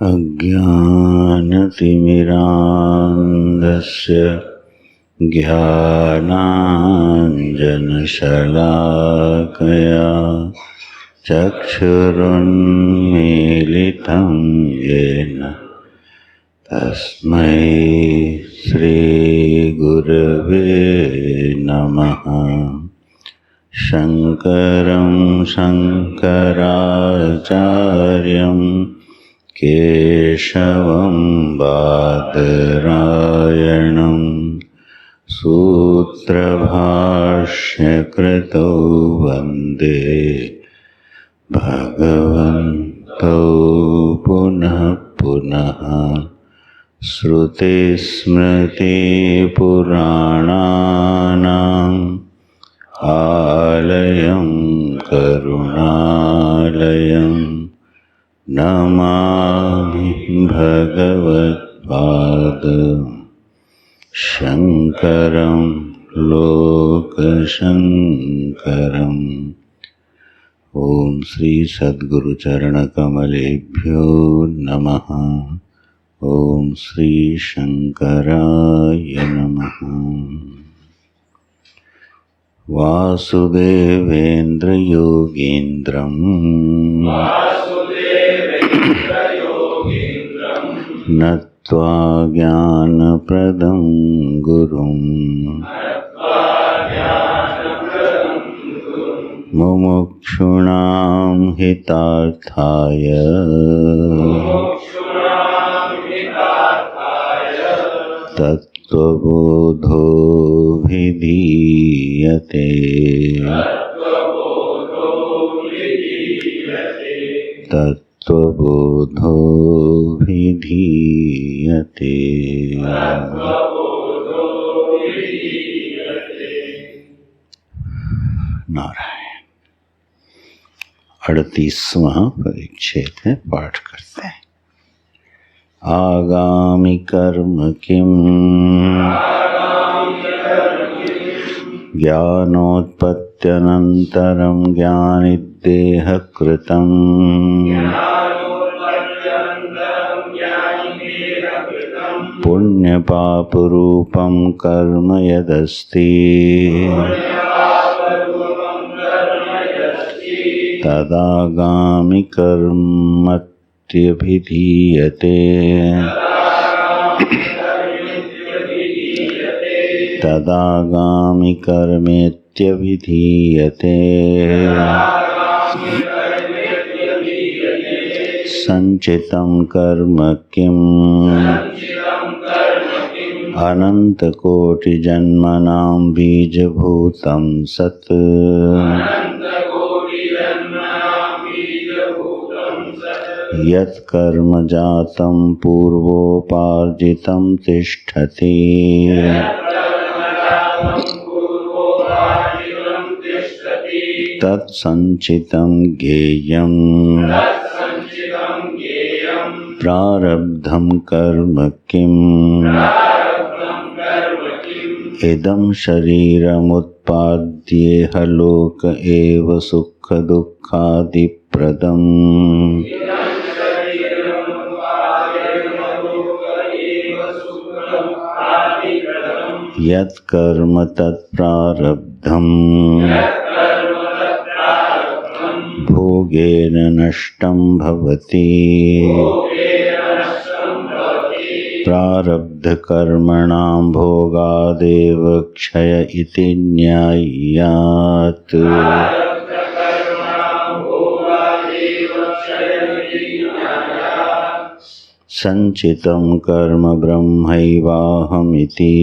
अज्ञानतिमिरान्धस्य ज्ञानाञ्जनशलाकया चक्षुरुन्मीलितं येन तस्मै श्रीगुरवे नमः। शङ्करं शङ्कराचार्यं केशवं बादरायणं सूत्रभाष्यकृतौ वन्दे भगवन्तौ पुनः पुनः। श्रुतिस्मृतिपुराणानाम् आलयं करुणालयं नमामि भगवत्पादं शङ्करं लोकशङ्करम्। ओम श्री सद्गुरु चरण कमलेभ्यो नमः। ओम श्री शंकराय नमः। वासुदेवेन्द्र योगीन्द्रं नत्वा ज्ञानप्रदं गुरुं मुमुक्षूणां हितार्थाय तत्त्वबोधोऽभिधीयते। तत्त्वबोधोऽभिधीयते। नारायण। 38वां परिच्छेद है, पाठ करते हैं। आगामि कर्म किम् ज्ञानोत्पत्त्यनन्तरं ज्ञानिदेह कृतम् पुण्यपापरूपं कर्म यदस्ति तदागामि कर्मत्यभिधीयते। तदागामि कर्मेत्यभिधीयते। संचितं कर्म किम् अनन्तकोटिजन्मनां बीजभूतं सत् यत् कर्म जातं पूर्वोपार्जितं तिष्ठति तत्सञ्चितं ज्ञेयम् प्रारब्धं कर्म किम् इदं शरीरमुत्पाद्येह लोक एव सुख दुःखादिप्रदम् यत् कर्म तत्प्रारब्धम् भोगेन नष्टं भवति। प्रारब्धकर्मणां भोगादेव क्षय इति न्याय्यात्। संचितं कर्म ब्रह्मैवाहमिति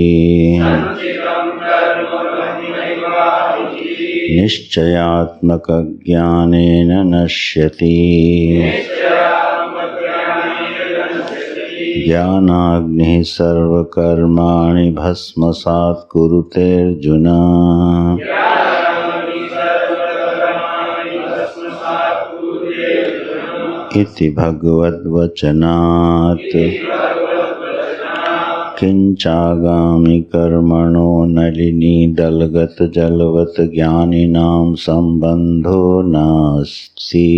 निश्चयात्मकज्ञानेन नश्यति। ज्ञानाग्निः सर्वकर्माणि भस्मसात् कुरुते अर्जुन। इति भगवद्वचनात्। किंचागामि कर्मणो नलिनी दलगत जलवत ज्ञानिनां संबंधो नास्ति।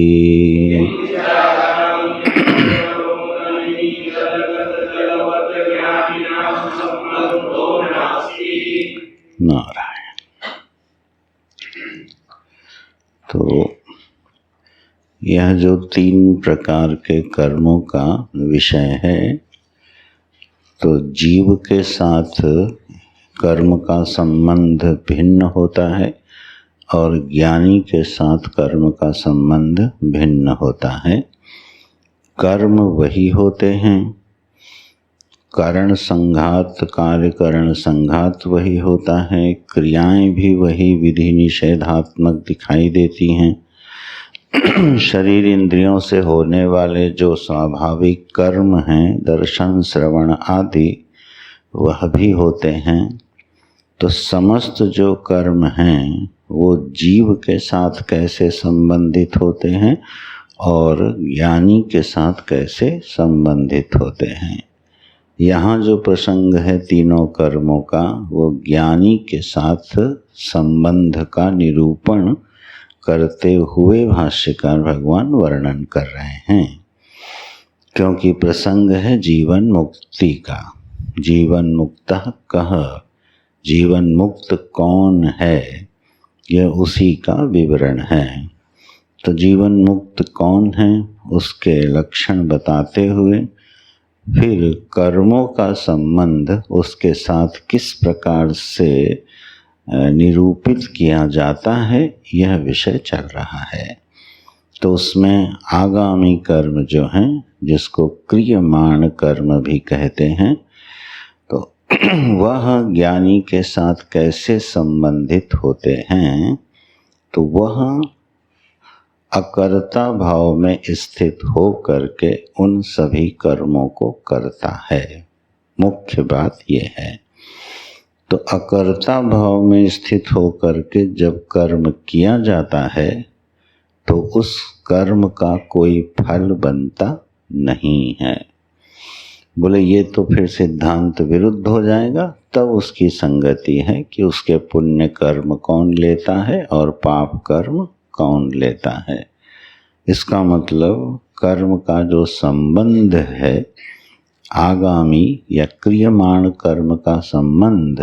यह जो 3 प्रकार के कर्मों का विषय है, तो जीव के साथ कर्म का संबंध भिन्न होता है और ज्ञानी के साथ कर्म का संबंध भिन्न होता है। कर्म वही होते हैं, कारण संघात, कार्य करण संघात वही होता है, क्रियाएं भी वही विधि निषेधात्मक दिखाई देती हैं। शरीर इंद्रियों से होने वाले जो स्वाभाविक कर्म हैं, दर्शन श्रवण आदि, वह भी होते हैं। तो समस्त जो कर्म हैं वो जीव के साथ कैसे संबंधित होते हैं और ज्ञानी के साथ कैसे संबंधित होते हैं। यहाँ जो प्रसंग है तीनों कर्मों का, वो ज्ञानी के साथ संबंध का निरूपण करते हुए भाष्यकार भगवान वर्णन कर रहे हैं, क्योंकि प्रसंग है जीवन मुक्ति का। जीवन मुक्तः कः, जीवन मुक्त कौन है, यह उसी का विवरण है। तो जीवन मुक्त कौन है, उसके लक्षण बताते हुए फिर कर्मों का संबंध उसके साथ किस प्रकार से निरूपित किया जाता है, यह विषय चल रहा है। तो उसमें आगामी कर्म जो हैं, जिसको क्रियमाण कर्म भी कहते हैं, तो वह ज्ञानी के साथ कैसे संबंधित होते हैं, तो वह अकर्ता भाव में स्थित हो करके उन सभी कर्मों को करता है। मुख्य बात यह है। तो अकर्ता भाव में स्थित हो करके जब कर्म किया जाता है तो उस कर्म का कोई फल बनता नहीं है। बोले ये तो फिर सिद्धांत विरुद्ध हो जाएगा। तब उसकी संगति है कि उसके पुण्य कर्म कौन लेता है और पाप कर्म कौन लेता है। इसका मतलब कर्म का जो संबंध है, आगामी या क्रियमाण कर्म का संबंध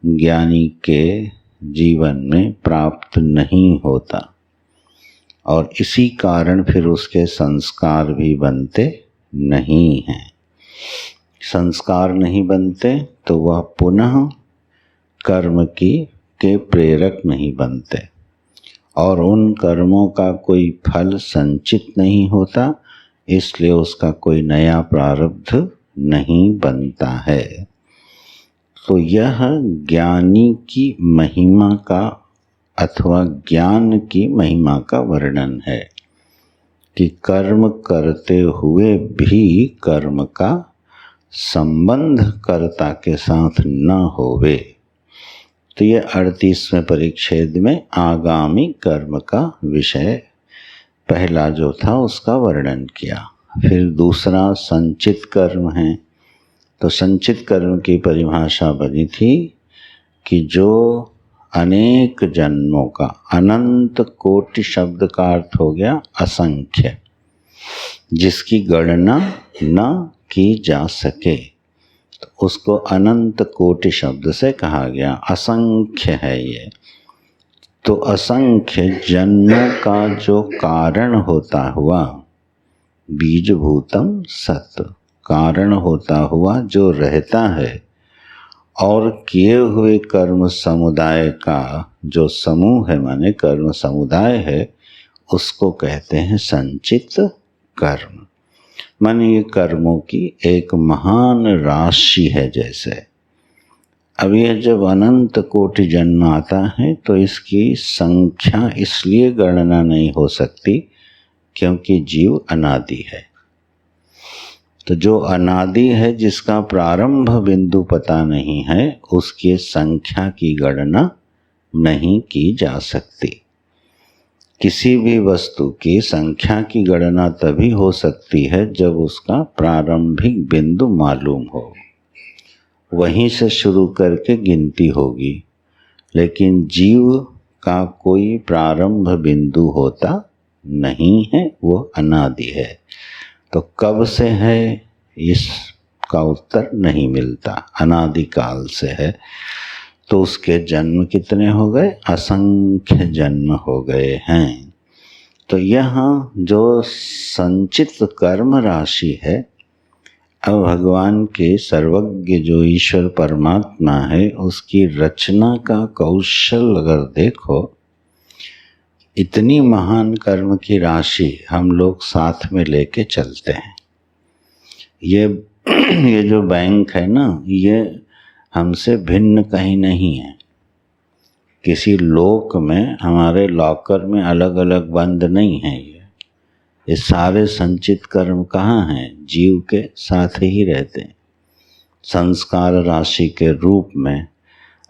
ज्ञानी के जीवन में प्राप्त नहीं होता और इसी कारण फिर उसके संस्कार भी बनते नहीं हैं। संस्कार नहीं बनते तो वह पुनः कर्म के प्रेरक नहीं बनते और उन कर्मों का कोई फल संचित नहीं होता, इसलिए उसका कोई नया प्रारब्ध नहीं बनता है। तो यह ज्ञानी की महिमा का अथवा ज्ञान की महिमा का वर्णन है कि कर्म करते हुए भी कर्म का संबंध कर्ता के साथ न होवे। तो यह 38वें परिच्छेद में आगामी कर्म का विषय पहला जो था उसका वर्णन किया। फिर दूसरा संचित कर्म है। तो संचित कर्म की परिभाषा बनी थी कि जो अनेक जन्मों का, अनंत कोटि शब्द का अर्थ हो गया असंख्य, जिसकी गणना न की जा सके, तो उसको अनंत कोटि शब्द से कहा गया। असंख्य है ये। तो असंख्य जन्मों का जो कारण होता हुआ, बीजभूतम सत, कारण होता हुआ जो रहता है, और किए हुए कर्म समुदाय का जो समूह है, माने कर्म समुदाय है, उसको कहते हैं संचित कर्म। माने ये कर्मों की एक महान राशि है। जैसे अब यह जब अनंत कोटि जन्म आता है तो इसकी संख्या इसलिए गणना नहीं हो सकती क्योंकि जीव अनादि है। तो जो अनादि है, जिसका प्रारंभ बिंदु पता नहीं है, उसकी संख्या की गणना नहीं की जा सकती। किसी भी वस्तु की संख्या की गणना तभी हो सकती है जब उसका प्रारंभिक बिंदु मालूम हो, वहीं से शुरू करके गिनती होगी। लेकिन जीव का कोई प्रारंभ बिंदु होता नहीं है, वो अनादि है। तो कब से है इसका उत्तर नहीं मिलता, अनादिकाल से है। तो उसके जन्म कितने हो गए? असंख्य जन्म हो गए हैं। तो यहाँ जो संचित कर्म राशि है, अब भगवान के सर्वज्ञ जो ईश्वर परमात्मा है उसकी रचना का कौशल अगर देखो, इतनी महान कर्म की राशि हम लोग साथ में लेके चलते हैं। ये जो बैंक है ना, ये हमसे भिन्न कहीं नहीं है। किसी लोक में हमारे लॉकर में अलग अलग बंद नहीं है। ये सारे संचित कर्म कहाँ हैं? जीव के साथ ही रहते हैं, संस्कार राशि के रूप में।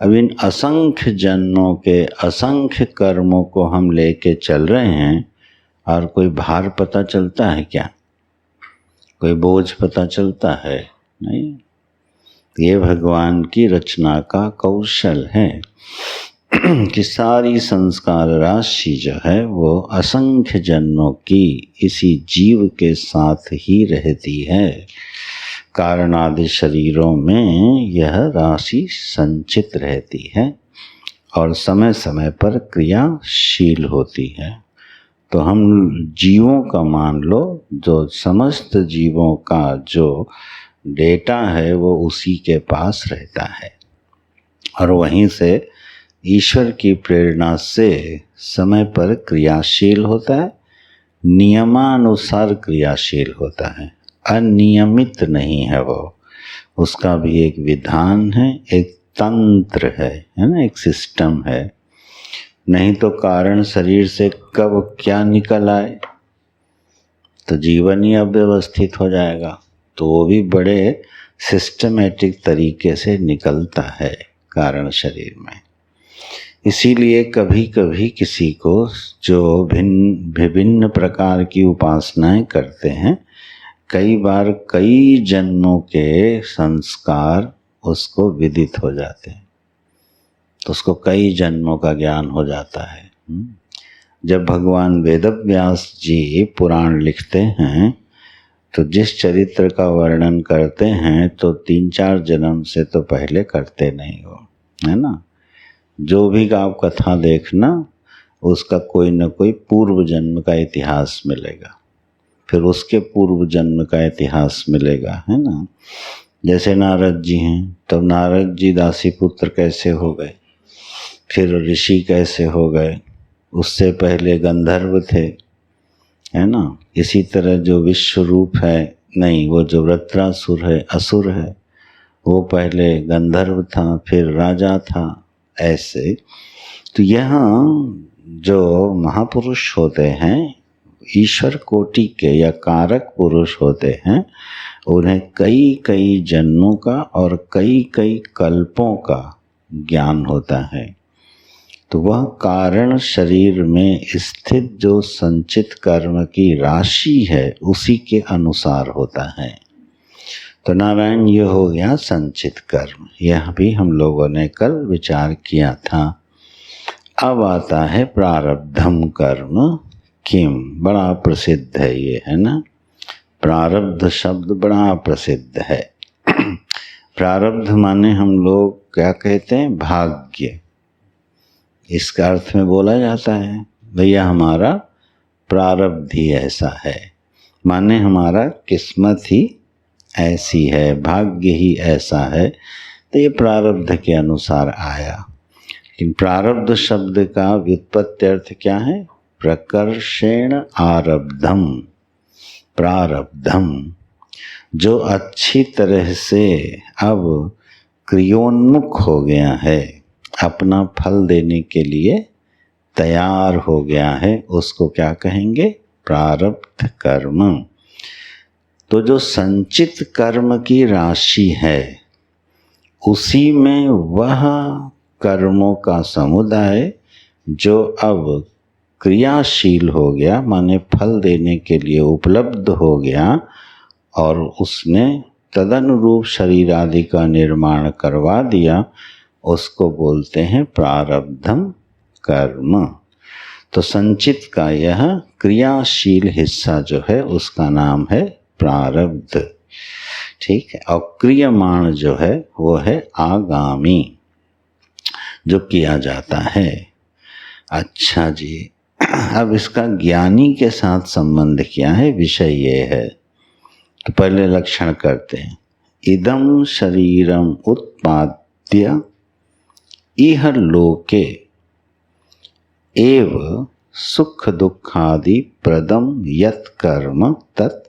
अब इन असंख्य जन्मों के असंख्य कर्मों को हम लेके चल रहे हैं, और कोई भार पता चलता है क्या? कोई बोझ पता चलता है? नहीं। ये भगवान की रचना का कौशल है कि सारी संस्कार राशि जो है वो असंख्य जन्मों की इसी जीव के साथ ही रहती है। कारण आदि शरीरों में यह राशि संचित रहती है और समय समय पर क्रियाशील होती है। तो हम जीवों का मान लो, जो समस्त जीवों का जो डेटा है वो उसी के पास रहता है, और वहीं से ईश्वर की प्रेरणा से समय पर क्रियाशील होता है, नियमानुसार क्रियाशील होता है, अनियमित नहीं है वो। उसका भी एक विधान है, एक तंत्र है ना, एक सिस्टम है। नहीं तो कारण शरीर से कब क्या निकल आए तो जीवन ही अव्यवस्थित हो जाएगा। तो वो भी बड़े सिस्टमेटिक तरीके से निकलता है कारण शरीर में। इसीलिए कभी कभी किसी को जो विभिन्न प्रकार की उपासनाएं करते हैं, कई बार कई जन्मों के संस्कार उसको विदित हो जाते हैं, तो उसको कई जन्मों का ज्ञान हो जाता है। जब भगवान वेदव्यास जी पुराण लिखते हैं तो जिस चरित्र का वर्णन करते हैं तो 3-4 जन्म से तो पहले करते नहीं हो, है ना। जो भी आप कथा देखना, उसका कोई न कोई पूर्व जन्म का इतिहास मिलेगा, फिर उसके पूर्व जन्म का इतिहास मिलेगा, है ना। जैसे नारद जी हैं, तो नारद जी दासी पुत्र कैसे हो गए, फिर ऋषि कैसे हो गए, उससे पहले गंधर्व थे, है ना। इसी तरह जो विश्व रूप है, नहीं, वो जो वृत्रासुर है, असुर है, वो पहले गंधर्व था, फिर राजा था, ऐसे। तो यहाँ जो महापुरुष होते हैं, ईश्वर कोटि के या कारक पुरुष होते हैं, उन्हें कई कई जन्मों का और कई कई कल्पों का ज्ञान होता है। तो वह कारण शरीर में स्थित जो संचित कर्म की राशि है उसी के अनुसार होता है। तो नारायण, ये हो गया संचित कर्म, यह भी हम लोगों ने कल विचार किया था। अब आता है प्रारब्धम कर्म किम, बड़ा प्रसिद्ध है ये, है ना। प्रारब्ध शब्द बड़ा प्रसिद्ध है। प्रारब्ध माने हम लोग क्या कहते हैं? भाग्य। इसका अर्थ में बोला जाता है, भैया हमारा प्रारब्ध ही ऐसा है, माने हमारा किस्मत ही ऐसी है, भाग्य ही ऐसा है, तो ये प्रारब्ध के अनुसार आया। लेकिन प्रारब्ध शब्द का व्युत्पत्ति अर्थ क्या है? प्रकर्षेण आरब्धम, प्रारब्धम, जो अच्छी तरह से अब क्रियोन्मुख हो गया है, अपना फल देने के लिए तैयार हो गया है, उसको क्या कहेंगे? प्रारब्ध कर्म। तो जो संचित कर्म की राशि है, उसी में वह कर्मों का समुदाय जो अब क्रियाशील हो गया, माने फल देने के लिए उपलब्ध हो गया, और उसने तदनुरूप शरीर आदि का निर्माण करवा दिया, उसको बोलते हैं प्रारब्धम कर्म। तो संचित का यह क्रियाशील हिस्सा जो है उसका नाम है प्रारब्ध, ठीक है। और क्रियमाण जो है वो है आगामी, जो किया जाता है। अच्छा जी, अब इसका ज्ञानी के साथ संबंध क्या है, विषय ये है। तो पहले लक्षण करते हैं। इदं शरीरम उत्पाद्य इह लोके एव सुख दुखादि प्रदम यत् कर्म तत्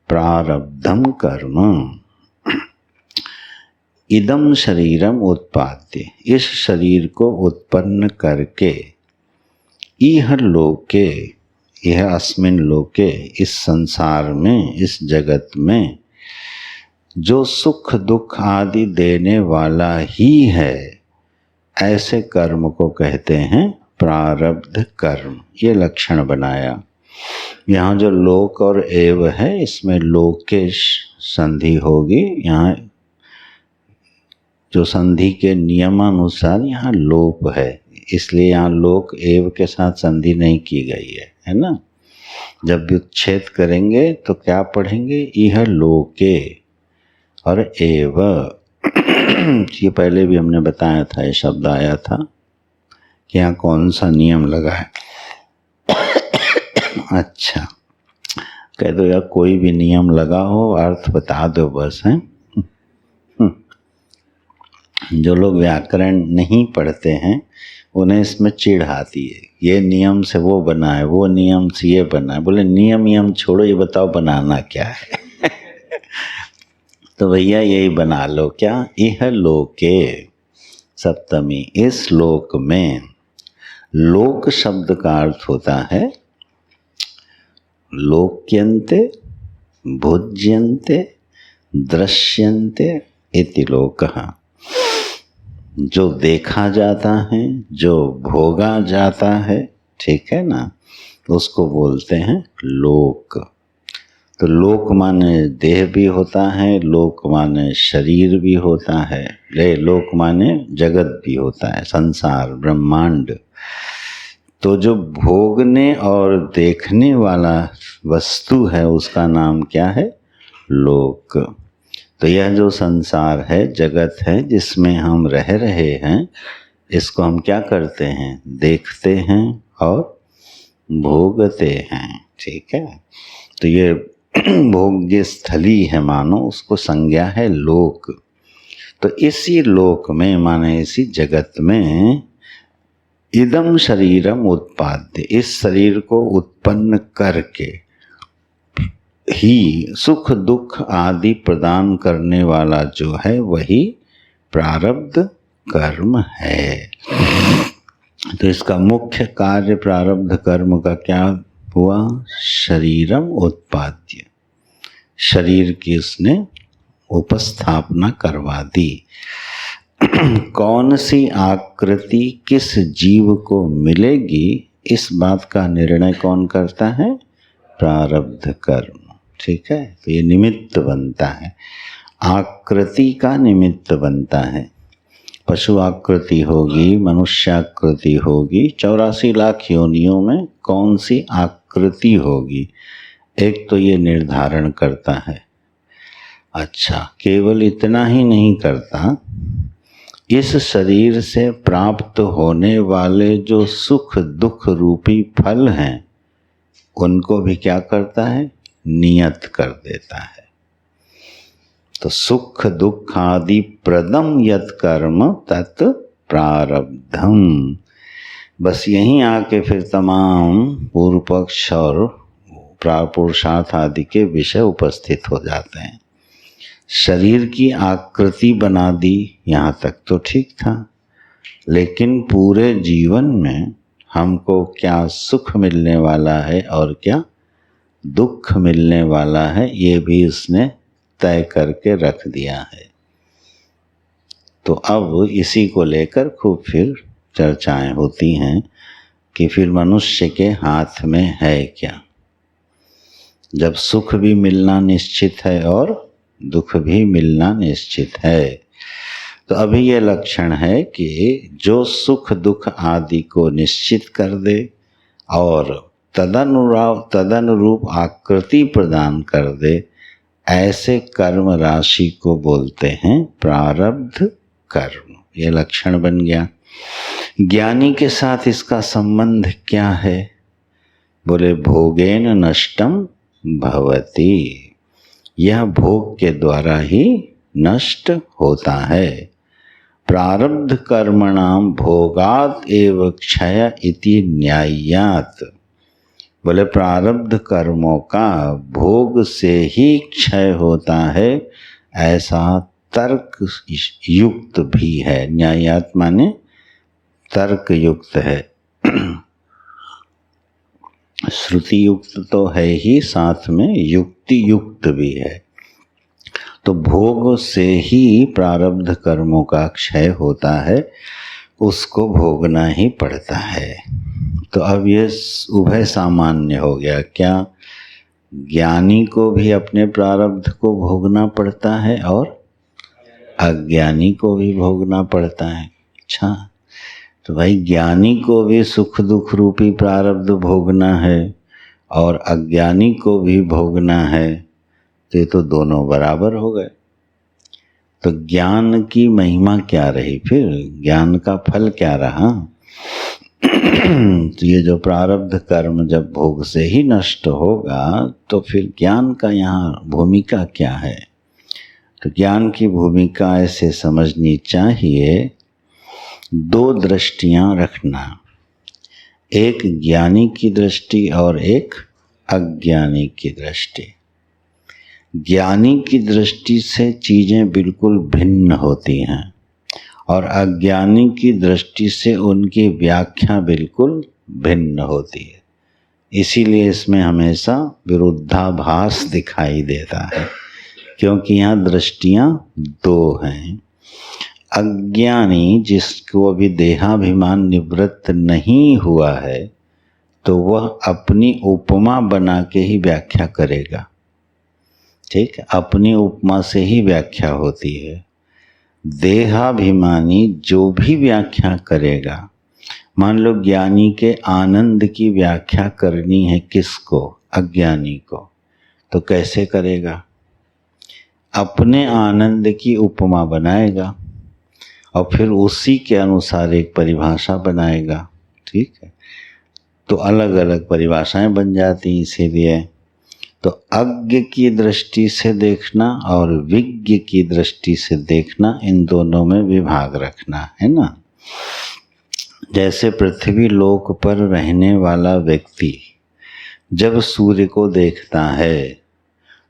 प्रारब्धम कर्म। इदं शरीरम उत्पाद्य, इस शरीर को उत्पन्न करके, इह लोके, यह अस्मिन् लोके, इस संसार में, इस जगत में जो सुख दुख आदि देने वाला ही है, ऐसे कर्म को कहते हैं प्रारब्ध कर्म। ये लक्षण बनाया। यहाँ जो लोक और एव है, इसमें लोकेश संधि होगी। यहाँ जो संधि के नियमानुसार यहाँ लोप है, इसलिए यहाँ लोक एव के साथ संधि नहीं की गई है ना। जब विच्छेद करेंगे तो क्या पढ़ेंगे, यह लोके और एव। ये पहले भी हमने बताया था, ये शब्द आया था कि यहाँ कौन सा नियम लगा है। अच्छा, कह दो यार कोई भी नियम लगा हो, अर्थ बता दो बस, हैं। जो लोग व्याकरण नहीं पढ़ते हैं उन्हें इसमें चिढ़ आती है। ये नियम से वो बना है, वो नियम से ये बना है। बोले नियम छोड़ो, ये बताओ बनाना क्या है। तो भैया यही बना लो, क्या, यह लोके सप्तमी, इस लोक में। लोक शब्द का अर्थ होता है लोक्यन्ते, भुज्यन्ते, दृश्यन्ते इति लोकः। जो देखा जाता है, जो भोगा जाता है, ठीक है ना, उसको बोलते हैं लोक। तो लोक माने देह भी होता है, लोक माने शरीर भी होता है, लोक माने जगत भी होता है, संसार ब्रह्मांड। तो जो भोगने और देखने वाला वस्तु है उसका नाम क्या है, लोक। तो यह जो संसार है, जगत है जिसमें हम रह रहे हैं, इसको हम क्या करते हैं, देखते हैं और भोगते हैं, ठीक है। तो ये भोग्य स्थली है मानो, उसको संज्ञा है लोक। तो इसी लोक में माने इसी जगत में इदं शरीरम उत्पाद्य, इस शरीर को उत्पन्न करके ही सुख दुख आदि प्रदान करने वाला जो है वही प्रारब्ध कर्म है। तो इसका मुख्य कार्य प्रारब्ध कर्म का क्या हुआ, शरीरम उत्पाद्य, शरीर की उसने उपस्थापना करवा दी। कौन सी आकृति किस जीव को मिलेगी, इस बात का निर्णय कौन करता है, प्रारब्ध कर्म, ठीक है। तो ये निमित्त बनता है, आकृति का निमित्त बनता है। पशु आकृति होगी, मनुष्याकृति होगी, 84 लाख योनियों में कौन सी आकृति होगी, एक तो ये निर्धारण करता है। अच्छा, केवल इतना ही नहीं करता, इस शरीर से प्राप्त होने वाले जो सुख दुख रूपी फल हैं उनको भी क्या करता है, नियत कर देता है। तो सुख दुख आदि प्रदम यत् कर्म तत् प्रारब्धम। बस यहीं आके फिर तमाम पूर्व पक्ष और पुरुषार्थ आदि के विषय उपस्थित हो जाते हैं। शरीर की आकृति बना दी, यहाँ तक तो ठीक था, लेकिन पूरे जीवन में हमको क्या सुख मिलने वाला है और क्या दुख मिलने वाला है, ये भी उसने तय करके रख दिया है। तो अब इसी को लेकर खूब फिर चर्चाएं होती हैं कि फिर मनुष्य के हाथ में है क्या, जब सुख भी मिलना निश्चित है और दुख भी मिलना निश्चित है। तो अभी ये लक्षण है कि जो सुख दुख आदि को निश्चित कर दे और तदनुरूप आकृति प्रदान कर दे, ऐसे कर्म राशि को बोलते हैं प्रारब्ध कर्म। ये लक्षण बन गया। ज्ञानी के साथ इसका संबंध क्या है, बोले भोगेन नष्टम भवति, यह भोग के द्वारा ही नष्ट होता है। प्रारब्ध कर्मणाम भोगात एव क्षय इति न्याय्यात्, बोले प्रारब्ध कर्मों का भोग से ही क्षय होता है, ऐसा तर्क युक्त भी है। न्यायात माने तर्क युक्त है, श्रुति युक्त तो है ही, साथ में युक्ति युक्त भी है। तो भोग से ही प्रारब्ध कर्मों का क्षय होता है, उसको भोगना ही पड़ता है। तो अब ये उभय सामान्य हो गया। क्या ज्ञानी को भी अपने प्रारब्ध को भोगना पड़ता है और अज्ञानी को भी भोगना पड़ता है? अच्छा, तो भाई ज्ञानी को भी सुख दुख रूपी प्रारब्ध भोगना है और अज्ञानी को भी भोगना है, तो ये तो दोनों बराबर हो गए। तो ज्ञान की महिमा क्या रही फिर? ज्ञान का फल क्या रहा? तो ये जो प्रारब्ध कर्म जब भोग से ही नष्ट होगा, तो फिर ज्ञान का यहाँ भूमिका क्या है? तो ज्ञान की भूमिका ऐसे समझनी चाहिए, दो दृष्टियां रखना, एक ज्ञानी की दृष्टि और एक अज्ञानी की दृष्टि। ज्ञानी की दृष्टि से चीजें बिल्कुल भिन्न होती हैं और अज्ञानी की दृष्टि से उनकी व्याख्या बिल्कुल भिन्न होती है। इसीलिए इसमें हमेशा विरुद्धाभास दिखाई देता है, क्योंकि यहाँ दृष्टियां दो हैं। अज्ञानी जिसको अभी देहाभिमान निवृत्त नहीं हुआ है, तो वह अपनी उपमा बना के ही व्याख्या करेगा। ठीक, अपनी उपमा से ही व्याख्या होती है। देहाभिमानी जो भी व्याख्या करेगा, मान लो ज्ञानी के आनंद की व्याख्या करनी है किसको? अज्ञानी को, तो कैसे करेगा? अपने आनंद की उपमा बनाएगा और फिर उसी के अनुसार एक परिभाषा बनाएगा। ठीक है, तो अलग अलग परिभाषाएं बन जाती। इसीलिए तो अज्ञ की दृष्टि से देखना और विज्ञ की दृष्टि से देखना, इन दोनों में विभाग रखना है ना। जैसे पृथ्वी लोक पर रहने वाला व्यक्ति जब सूर्य को देखता है,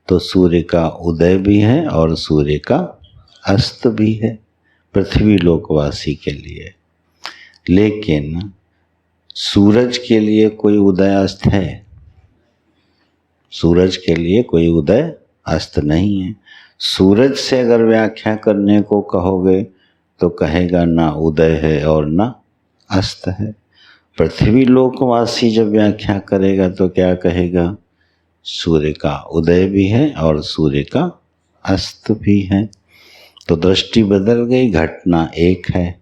तो सूर्य का उदय भी है और सूर्य का अस्त भी है पृथ्वी लोकवासी के लिए। लेकिन सूरज के लिए कोई उदय अस्त है? सूरज के लिए कोई उदय अस्त नहीं है। सूरज से अगर व्याख्या करने को कहोगे तो कहेगा ना उदय है और ना अस्त है। पृथ्वी लोकवासी जब व्याख्या करेगा तो क्या कहेगा? सूर्य का उदय भी है और सूर्य का अस्त भी है। तो दृष्टि बदल गई, घटना एक है।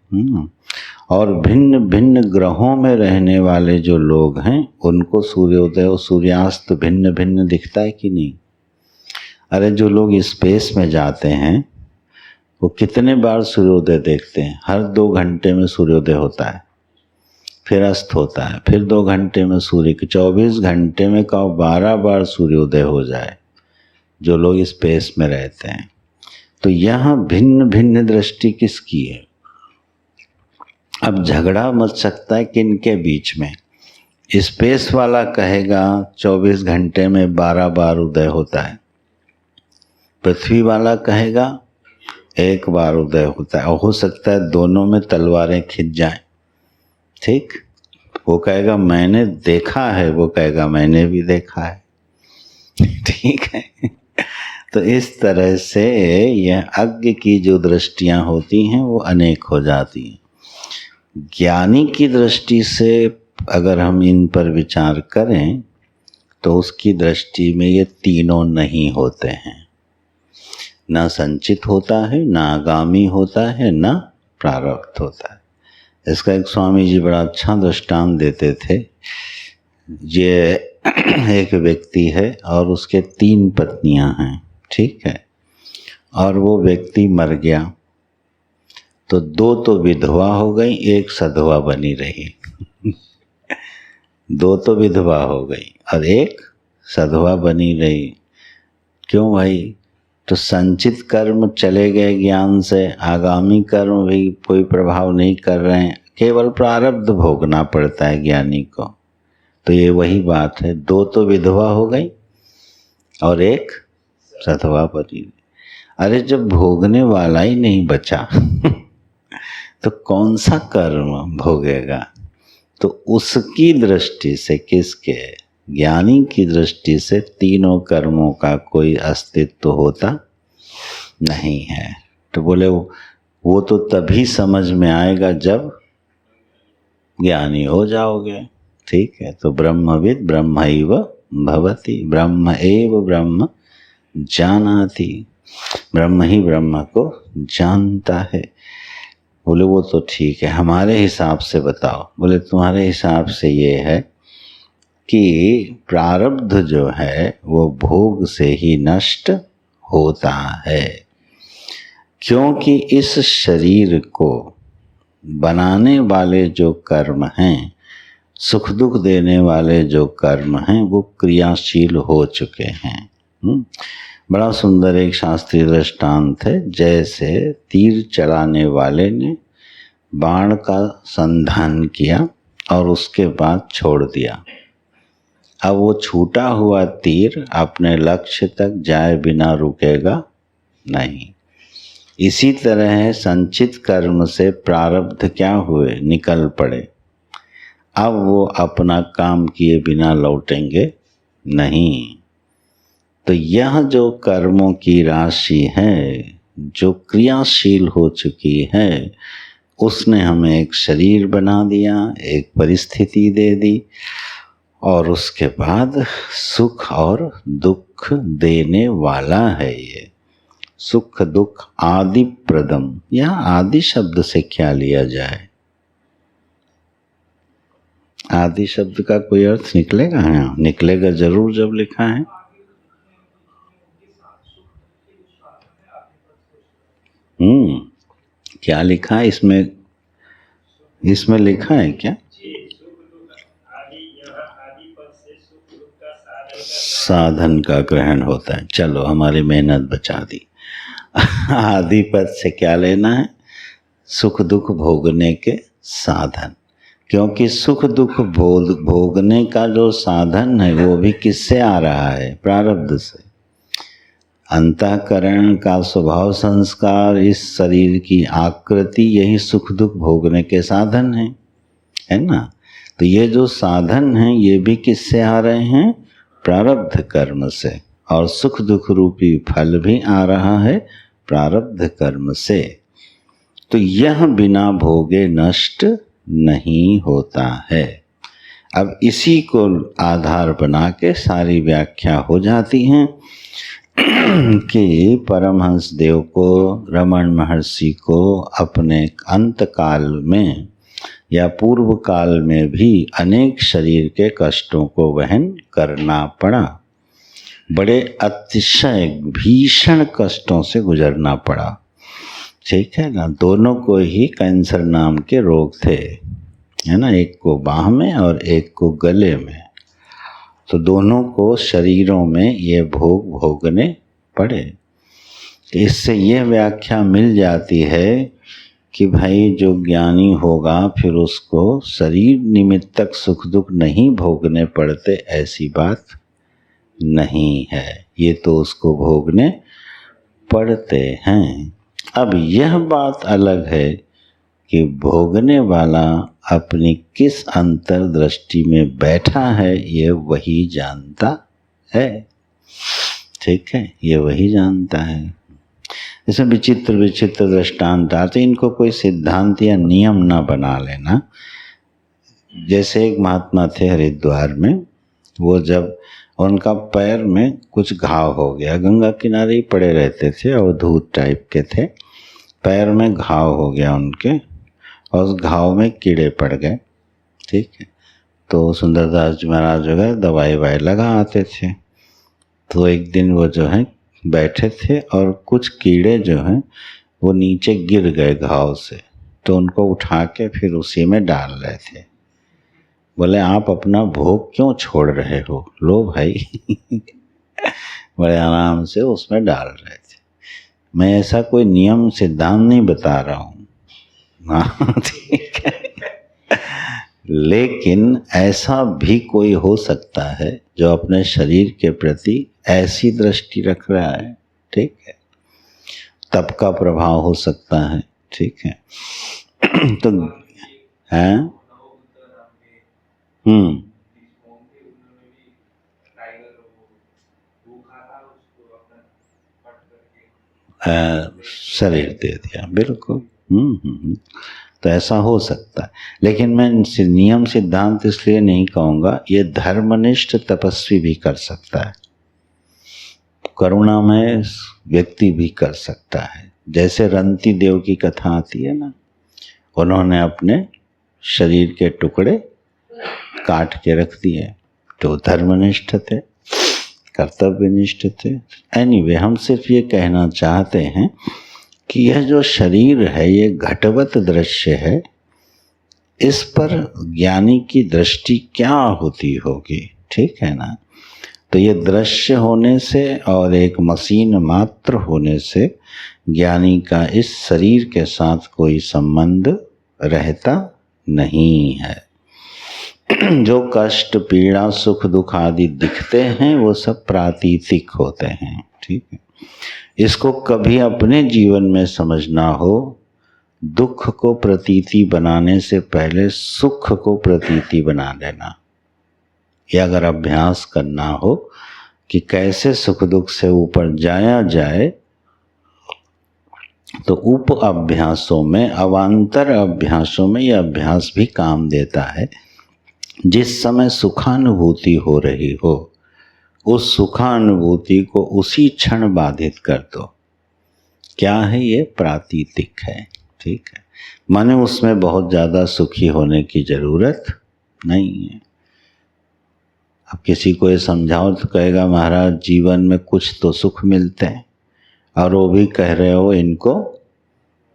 और भिन्न भिन्न ग्रहों में रहने वाले जो लोग हैं, उनको सूर्योदय और सूर्यास्त भिन्न भिन्न दिखता है कि नहीं? अरे जो लोग स्पेस में जाते हैं वो कितने बार सूर्योदय देखते हैं? हर 2 घंटे में सूर्योदय होता है, फिर अस्त होता है, फिर 2 घंटे में सूर्य के 24 घंटे में कहो 12 बार सूर्योदय हो जाए जो लोग स्पेस में रहते हैं। तो यहाँ भिन्न भिन्न दृष्टि किसकी है? अब झगड़ा मच सकता है किनके बीच में? स्पेस वाला कहेगा 24 घंटे में 12 बार उदय होता है, पृथ्वी वाला कहेगा 1 बार उदय होता है। और हो सकता है दोनों में तलवारें खिंच जाएं। ठीक, वो कहेगा मैंने देखा है, वो कहेगा मैंने भी देखा है। ठीक है, तो इस तरह से यह अज्ञ की जो दृष्टियां होती हैं वो अनेक हो जाती हैं। ज्ञानी की दृष्टि से अगर हम इन पर विचार करें तो उसकी दृष्टि में ये तीनों नहीं होते हैं, ना संचित होता है, ना आगामी होता है, ना प्रारब्ध होता है। इसका एक स्वामी जी बड़ा अच्छा दृष्टांत देते थे। ये एक व्यक्ति है और उसके 3 पत्नियां हैं, ठीक है, और वो व्यक्ति मर गया तो 2 तो विधवा हो गई, 1 सधवा बनी रही। दो तो विधवा हो गई और एक सधवा बनी रही। क्यों भाई? तो संचित कर्म चले गए ज्ञान से, आगामी कर्म भी कोई प्रभाव नहीं कर रहे हैं, केवल प्रारब्ध भोगना पड़ता है ज्ञानी को। तो ये वही बात है, दो तो विधवा हो गई और एक सधवा बनी। अरे जब भोगने वाला ही नहीं बचा तो कौन सा कर्म भोगेगा? तो उसकी दृष्टि से, किसके? ज्ञानी की दृष्टि से तीनों कर्मों का कोई अस्तित्व होता नहीं है। तो बोले वो तो तभी समझ में आएगा जब ज्ञानी हो जाओगे। ठीक है, तो ब्रह्मविद ब्रह्मैव भवति, ब्रह्म एव ब्रह्म जानाति, ब्रह्म ही ब्रह्म को जानता है। बोले वो तो ठीक है, हमारे हिसाब से बताओ। बोले तुम्हारे हिसाब से ये है कि प्रारब्ध जो है वो भोग से ही नष्ट होता है, क्योंकि इस शरीर को बनाने वाले जो कर्म हैं, सुख दुख देने वाले जो कर्म हैं, वो क्रियाशील हो चुके हैं। बड़ा सुंदर एक शास्त्रीय दृष्टांत है। जैसे तीर चलाने वाले ने बाण का संधान किया और उसके बाद छोड़ दिया, अब वो छूटा हुआ तीर अपने लक्ष्य तक जाए बिना रुकेगा नहीं। इसी तरह है, संचित कर्म से प्रारब्ध क्या हुए? निकल पड़े। अब वो अपना काम किए बिना लौटेंगे नहीं। तो यह जो कर्मों की राशि है, जो क्रियाशील हो चुकी है, उसने हमें एक शरीर बना दिया, एक परिस्थिति दे दी, और उसके बाद सुख और दुख देने वाला है। ये सुख दुख आदि प्रदम, यहाँ आदि शब्द से क्या लिया जाए? आदि शब्द का कोई अर्थ निकलेगा? हाँ निकलेगा जरूर, जब लिखा है। क्या लिखा है इसमें? इसमें लिखा है क्या? साधन का ग्रहण होता है। चलो हमारी मेहनत बचा दी। आदि पद से क्या लेना है? सुख दुख भोगने के साधन, क्योंकि सुख दुख भोगने का जो साधन है वो भी किससे आ रहा है? प्रारब्ध से। अंतःकरण का स्वभाव संस्कार, इस शरीर की आकृति, यही सुख दुख भोगने के साधन है ना। तो ये जो साधन हैं ये भी किससे आ रहे हैं? प्रारब्ध कर्म से। और सुख दुख रूपी फल भी आ रहा है प्रारब्ध कर्म से। तो यह बिना भोगे नष्ट नहीं होता है। अब इसी को आधार बना के सारी व्याख्या हो जाती हैं कि परमहंस देव को, रमण महर्षि को अपने अंत काल में या पूर्व काल में भी अनेक शरीर के कष्टों को वहन करना पड़ा। बड़े अतिशय भीषण कष्टों से गुजरना पड़ा। ठीक है ना। दोनों को ही कैंसर नाम के रोग थे, है ना, एक को बाह में और एक को गले में। तो दोनों को शरीरों में ये भोग भोगने पड़े। इससे ये व्याख्या मिल जाती है कि भाई जो ज्ञानी होगा फिर उसको शरीर निमित्तक सुख दुख नहीं भोगने पड़ते, ऐसी बात नहीं है। ये तो उसको भोगने पड़ते हैं। अब यह बात अलग है कि भोगने वाला अपनी किस अंतर्दृष्टि में बैठा है ये वही जानता है। ठीक है, ये वही जानता है। जैसे विचित्र विचित्र दृष्टांत आते, इनको कोई सिद्धांत या नियम ना बना लेना। जैसे एक महात्मा थे हरिद्वार में, वो जब उनका पैर में कुछ घाव हो गया, गंगा किनारे ही पड़े रहते थे, अवधूत टाइप के थे, पैर में घाव हो गया उनके और उस घाव में कीड़े पड़ गए। ठीक है, तो सुंदरदास जी महाराज जो है दवाई ववाई लगा आते थे। तो एक दिन वो जो है बैठे थे और कुछ कीड़े जो हैं वो नीचे गिर गए घाव से, तो उनको उठा के फिर उसी में डाल रहे थे। बोले आप अपना भोग क्यों छोड़ रहे हो? लो भाई बड़े आराम से उसमें डाल रहे थे। मैं ऐसा कोई नियम सिद्धांत नहीं बता रहा हूँ, हाँ ठीक है, लेकिन ऐसा भी कोई हो सकता है जो अपने शरीर के प्रति ऐसी दृष्टि रख रहा है, ठीक है, तप का प्रभाव हो सकता है, ठीक है तो है शरीर दे दिया, बिल्कुल। तो ऐसा हो सकता है, लेकिन मैं नियम सिद्धांत इसलिए नहीं कहूँगा, ये धर्मनिष्ठ तपस्वी भी कर सकता है, करुणामय व्यक्ति भी कर सकता है। जैसे रंती देव की कथा आती है ना, उन्होंने अपने शरीर के टुकड़े काट के रख दिए, तो धर्मनिष्ठ थे, कर्तव्यनिष्ठ थे। एनीवे, हम सिर्फ ये कहना चाहते हैं कि यह जो शरीर है ये घटवत दृश्य है, इस पर ज्ञानी की दृष्टि क्या होती होगी, ठीक है ना। तो ये दृश्य होने से और एक मशीन मात्र होने से ज्ञानी का इस शरीर के साथ कोई संबंध रहता नहीं है। जो कष्ट, पीड़ा, सुख, दुख आदि दिखते हैं वो सब प्रातीतिक होते हैं, ठीक है। इसको कभी अपने जीवन में समझना हो, दुख को प्रतीति बनाने से पहले सुख को प्रतीति बना लेना। या अगर अभ्यास करना हो कि कैसे सुख दुख से ऊपर जाया जाए, तो उप अभ्यासों में, अवान्तर अभ्यासों में यह अभ्यास भी काम देता है। जिस समय सुखानुभूति हो रही हो, उस सुखानुभूति को उसी क्षण बाधित कर दो। क्या है ये? प्रातीतिक है, ठीक है। माने उसमें बहुत ज़्यादा सुखी होने की ज़रूरत नहीं है। अब किसी को ये समझाओ तो कहेगा महाराज जीवन में कुछ तो सुख मिलते हैं, और वो भी कह रहे हो इनको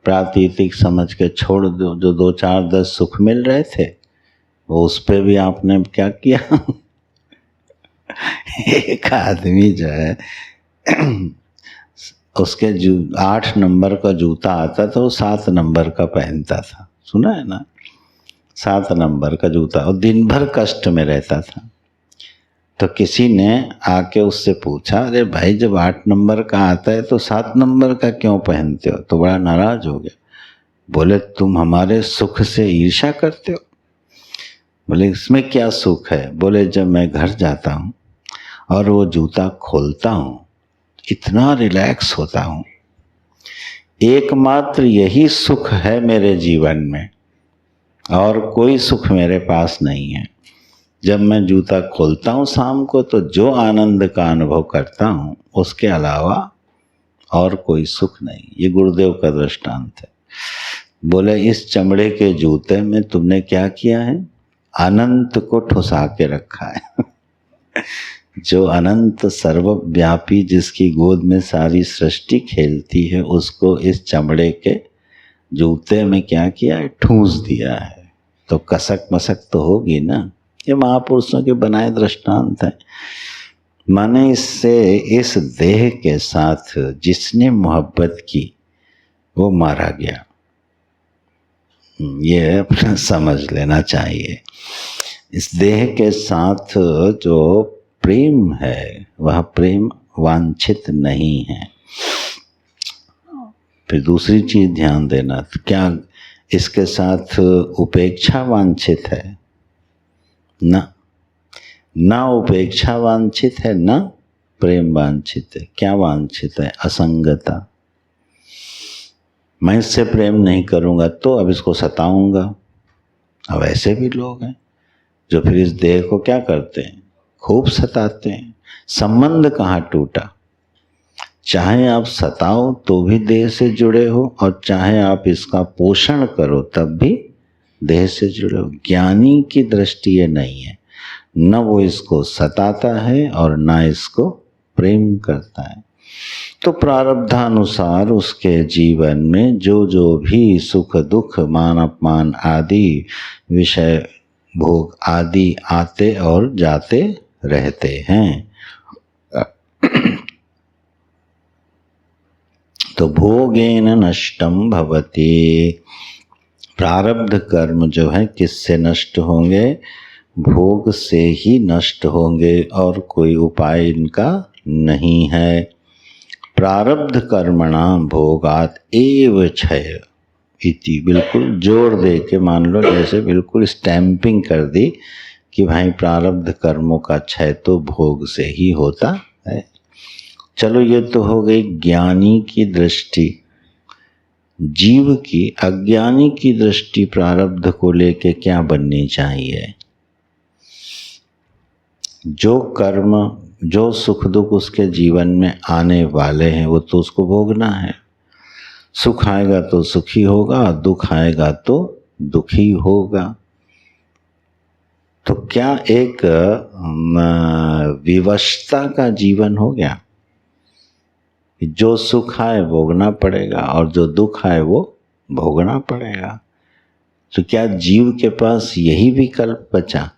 प्रातीतिक समझ के छोड़ दो। जो 2, 4, 10 सुख मिल रहे थे वो उस पे भी आपने क्या किया एक आदमी जो है उसके 8 नंबर का जूता आता था, वो 7 नंबर का पहनता था, सुना है ना, 7 नंबर का जूता, और दिन भर कष्ट में रहता था। तो किसी ने आके उससे पूछा, अरे भाई जब 8 नंबर का आता है तो 7 नंबर का क्यों पहनते हो? तो बड़ा नाराज हो गया। बोले तुम हमारे सुख से ईर्ष्या करते हो? बोले इसमें क्या सुख है? बोले जब मैं घर जाता हूँ और वो जूता खोलता हूँ, इतना रिलैक्स होता हूँ, एकमात्र यही सुख है मेरे जीवन में, और कोई सुख मेरे पास नहीं है। जब मैं जूता खोलता हूँ शाम को, तो जो आनंद का अनुभव करता हूँ उसके अलावा और कोई सुख नहीं। ये गुरुदेव का दृष्टांत है। बोले इस चमड़े के जूते में तुमने क्या किया है? अनंत को ठुसा के रखा है जो अनंत सर्वव्यापी, जिसकी गोद में सारी सृष्टि खेलती है, उसको इस चमड़े के जूते में क्या किया है? ठूंस दिया है। तो कसक मसक तो होगी ना। ये महापुरुषों के बनाए दृष्टांत है। माने इससे इस देह के साथ जिसने मोहब्बत की वो मारा गया, ये अपना समझ लेना चाहिए। इस देह के साथ जो प्रेम है वह प्रेम वांछित नहीं है। फिर दूसरी चीज ध्यान देना, क्या इसके साथ उपेक्षा वांछित है? ना उपेक्षा वांछित है, ना प्रेम वांछित है। क्या वांछित है? असंगता। मैं इससे प्रेम नहीं करूंगा तो अब इसको सताऊंगा। अब ऐसे भी लोग हैं जो फिर इस देह को क्या करते हैं? खूब सताते हैं। संबंध कहाँ टूटा? चाहे आप सताओ तो भी देह से जुड़े हो, और चाहे आप इसका पोषण करो तब भी देह से जुड़े हो। ज्ञानी की दृष्टि ये नहीं है, न वो इसको सताता है और न इसको प्रेम करता है। तो प्रारब्धानुसार उसके जीवन में जो जो भी सुख दुख, मान अपमान आदि विषय भोग आदि आते और जाते रहते हैं। तो भोगेन नष्टम भवति, प्रारब्ध कर्म जो है किससे नष्ट होंगे? भोग से ही नष्ट होंगे और कोई उपाय इनका नहीं है। प्रारब्ध कर्मणाम भोगात एव क्षय इति, बिल्कुल जोर दे के मान लो, जैसे बिल्कुल स्टैंपिंग कर दी कि भाई प्रारब्ध कर्मों का क्षय तो भोग से ही होता है। चलो ये तो हो गई ज्ञानी की दृष्टि। जीव की, अज्ञानी की दृष्टि प्रारब्ध को लेके क्या बननी चाहिए? जो कर्म, जो सुख दुख उसके जीवन में आने वाले हैं वो तो उसको भोगना है। सुख आएगा तो सुखी होगा, दुख आएगा तो दुखी होगा। तो क्या एक विवशता का जीवन हो गया? जो सुख आए भोगना पड़ेगा और जो दुख आए वो भोगना पड़ेगा। तो क्या जीव के पास यही विकल्प बचा?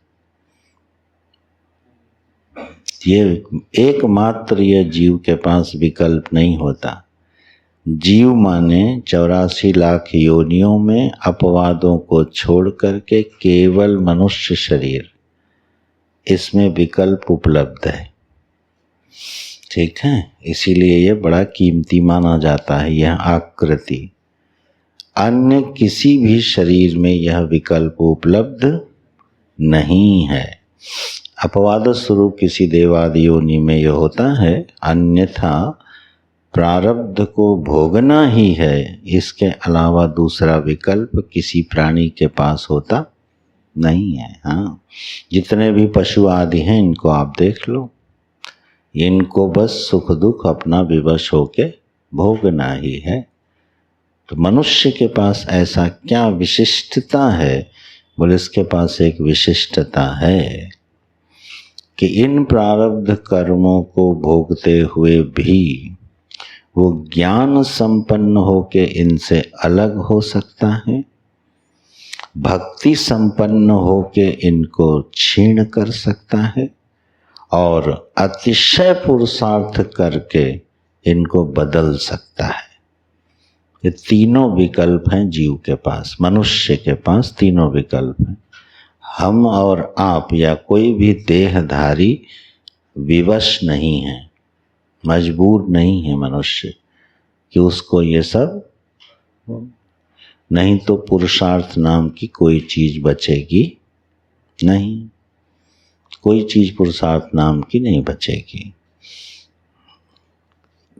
ये एकमात्र ये जीव के पास विकल्प नहीं होता। जीव माने 84 लाख योनियों में अपवादों को छोड़ करके केवल मनुष्य शरीर, इसमें विकल्प उपलब्ध है। ठीक है, इसीलिए ये बड़ा कीमती माना जाता है यह आकृति। अन्य किसी भी शरीर में यह विकल्प उपलब्ध नहीं है। अपवाद स्वरूप किसी देवादि योनि में यह होता है, अन्यथा प्रारब्ध को भोगना ही है, इसके अलावा दूसरा विकल्प किसी प्राणी के पास होता नहीं है। हाँ, जितने भी पशु आदि हैं इनको आप देख लो, इनको बस सुख दुख अपना विवश होके भोगना ही है। तो मनुष्य के पास ऐसा क्या विशिष्टता है? बोले इसके पास एक विशिष्टता है कि इन प्रारब्ध कर्मों को भोगते हुए भी वो ज्ञान संपन्न होके इनसे अलग हो सकता है, भक्ति संपन्न होके इनको क्षीण कर सकता है और अतिशय पुरुषार्थ करके इनको बदल सकता है। ये तीनों विकल्प हैं जीव के पास, मनुष्य के पास तीनों विकल्प हैं। हम और आप या कोई भी देहधारी विवश नहीं है, मजबूर नहीं है मनुष्य कि उसको ये सब, नहीं तो पुरुषार्थ नाम की कोई चीज बचेगी नहीं, कोई चीज पुरुषार्थ नाम की नहीं बचेगी।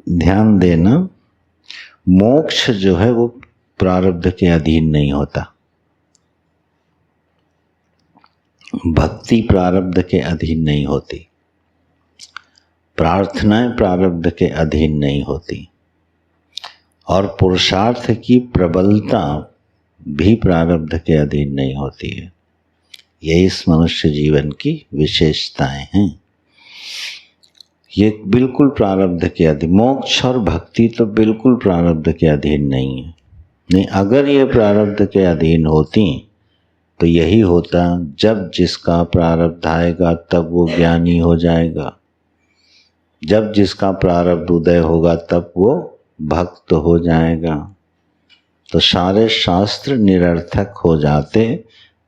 ध्यान देना, मोक्ष जो है वो प्रारब्ध के अधीन नहीं होता, भक्ति प्रारब्ध के अधीन नहीं होती, प्रार्थनाएं प्रारब्ध के अधीन नहीं होती और पुरुषार्थ की प्रबलता भी प्रारब्ध के अधीन नहीं होती है। ये इस मनुष्य जीवन की विशेषताएं हैं। ये बिल्कुल प्रारब्ध के अधीन, मोक्ष और भक्ति तो बिल्कुल प्रारब्ध के अधीन नहीं है। नहीं, अगर ये प्रारब्ध के अधीन होती तो यही होता, जब जिसका प्रारब्ध आएगा तब वो ज्ञानी हो जाएगा, जब जिसका प्रारब्ध उदय होगा तब वो भक्त हो जाएगा। तो सारे शास्त्र निरर्थक हो जाते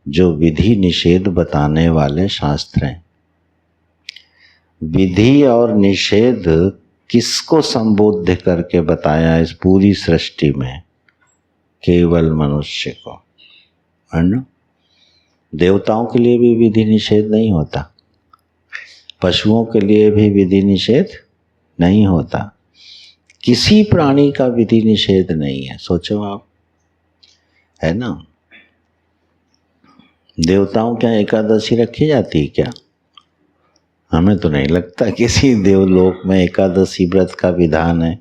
जो विधि निषेध बताने वाले शास्त्र हैं। विधि और निषेध किसको संबोध्य करके बताया इस पूरी सृष्टि में? केवल मनुष्य को, है ना? देवताओं के लिए भी विधि निषेध नहीं होता, पशुओं के लिए भी विधि निषेध नहीं होता, किसी प्राणी का विधि निषेध नहीं है। सोचो आप, है ना? देवताओं क्या एकादशी रखी जाती है क्या? हमें तो नहीं लगता किसी देवलोक में एकादशी व्रत का विधान है।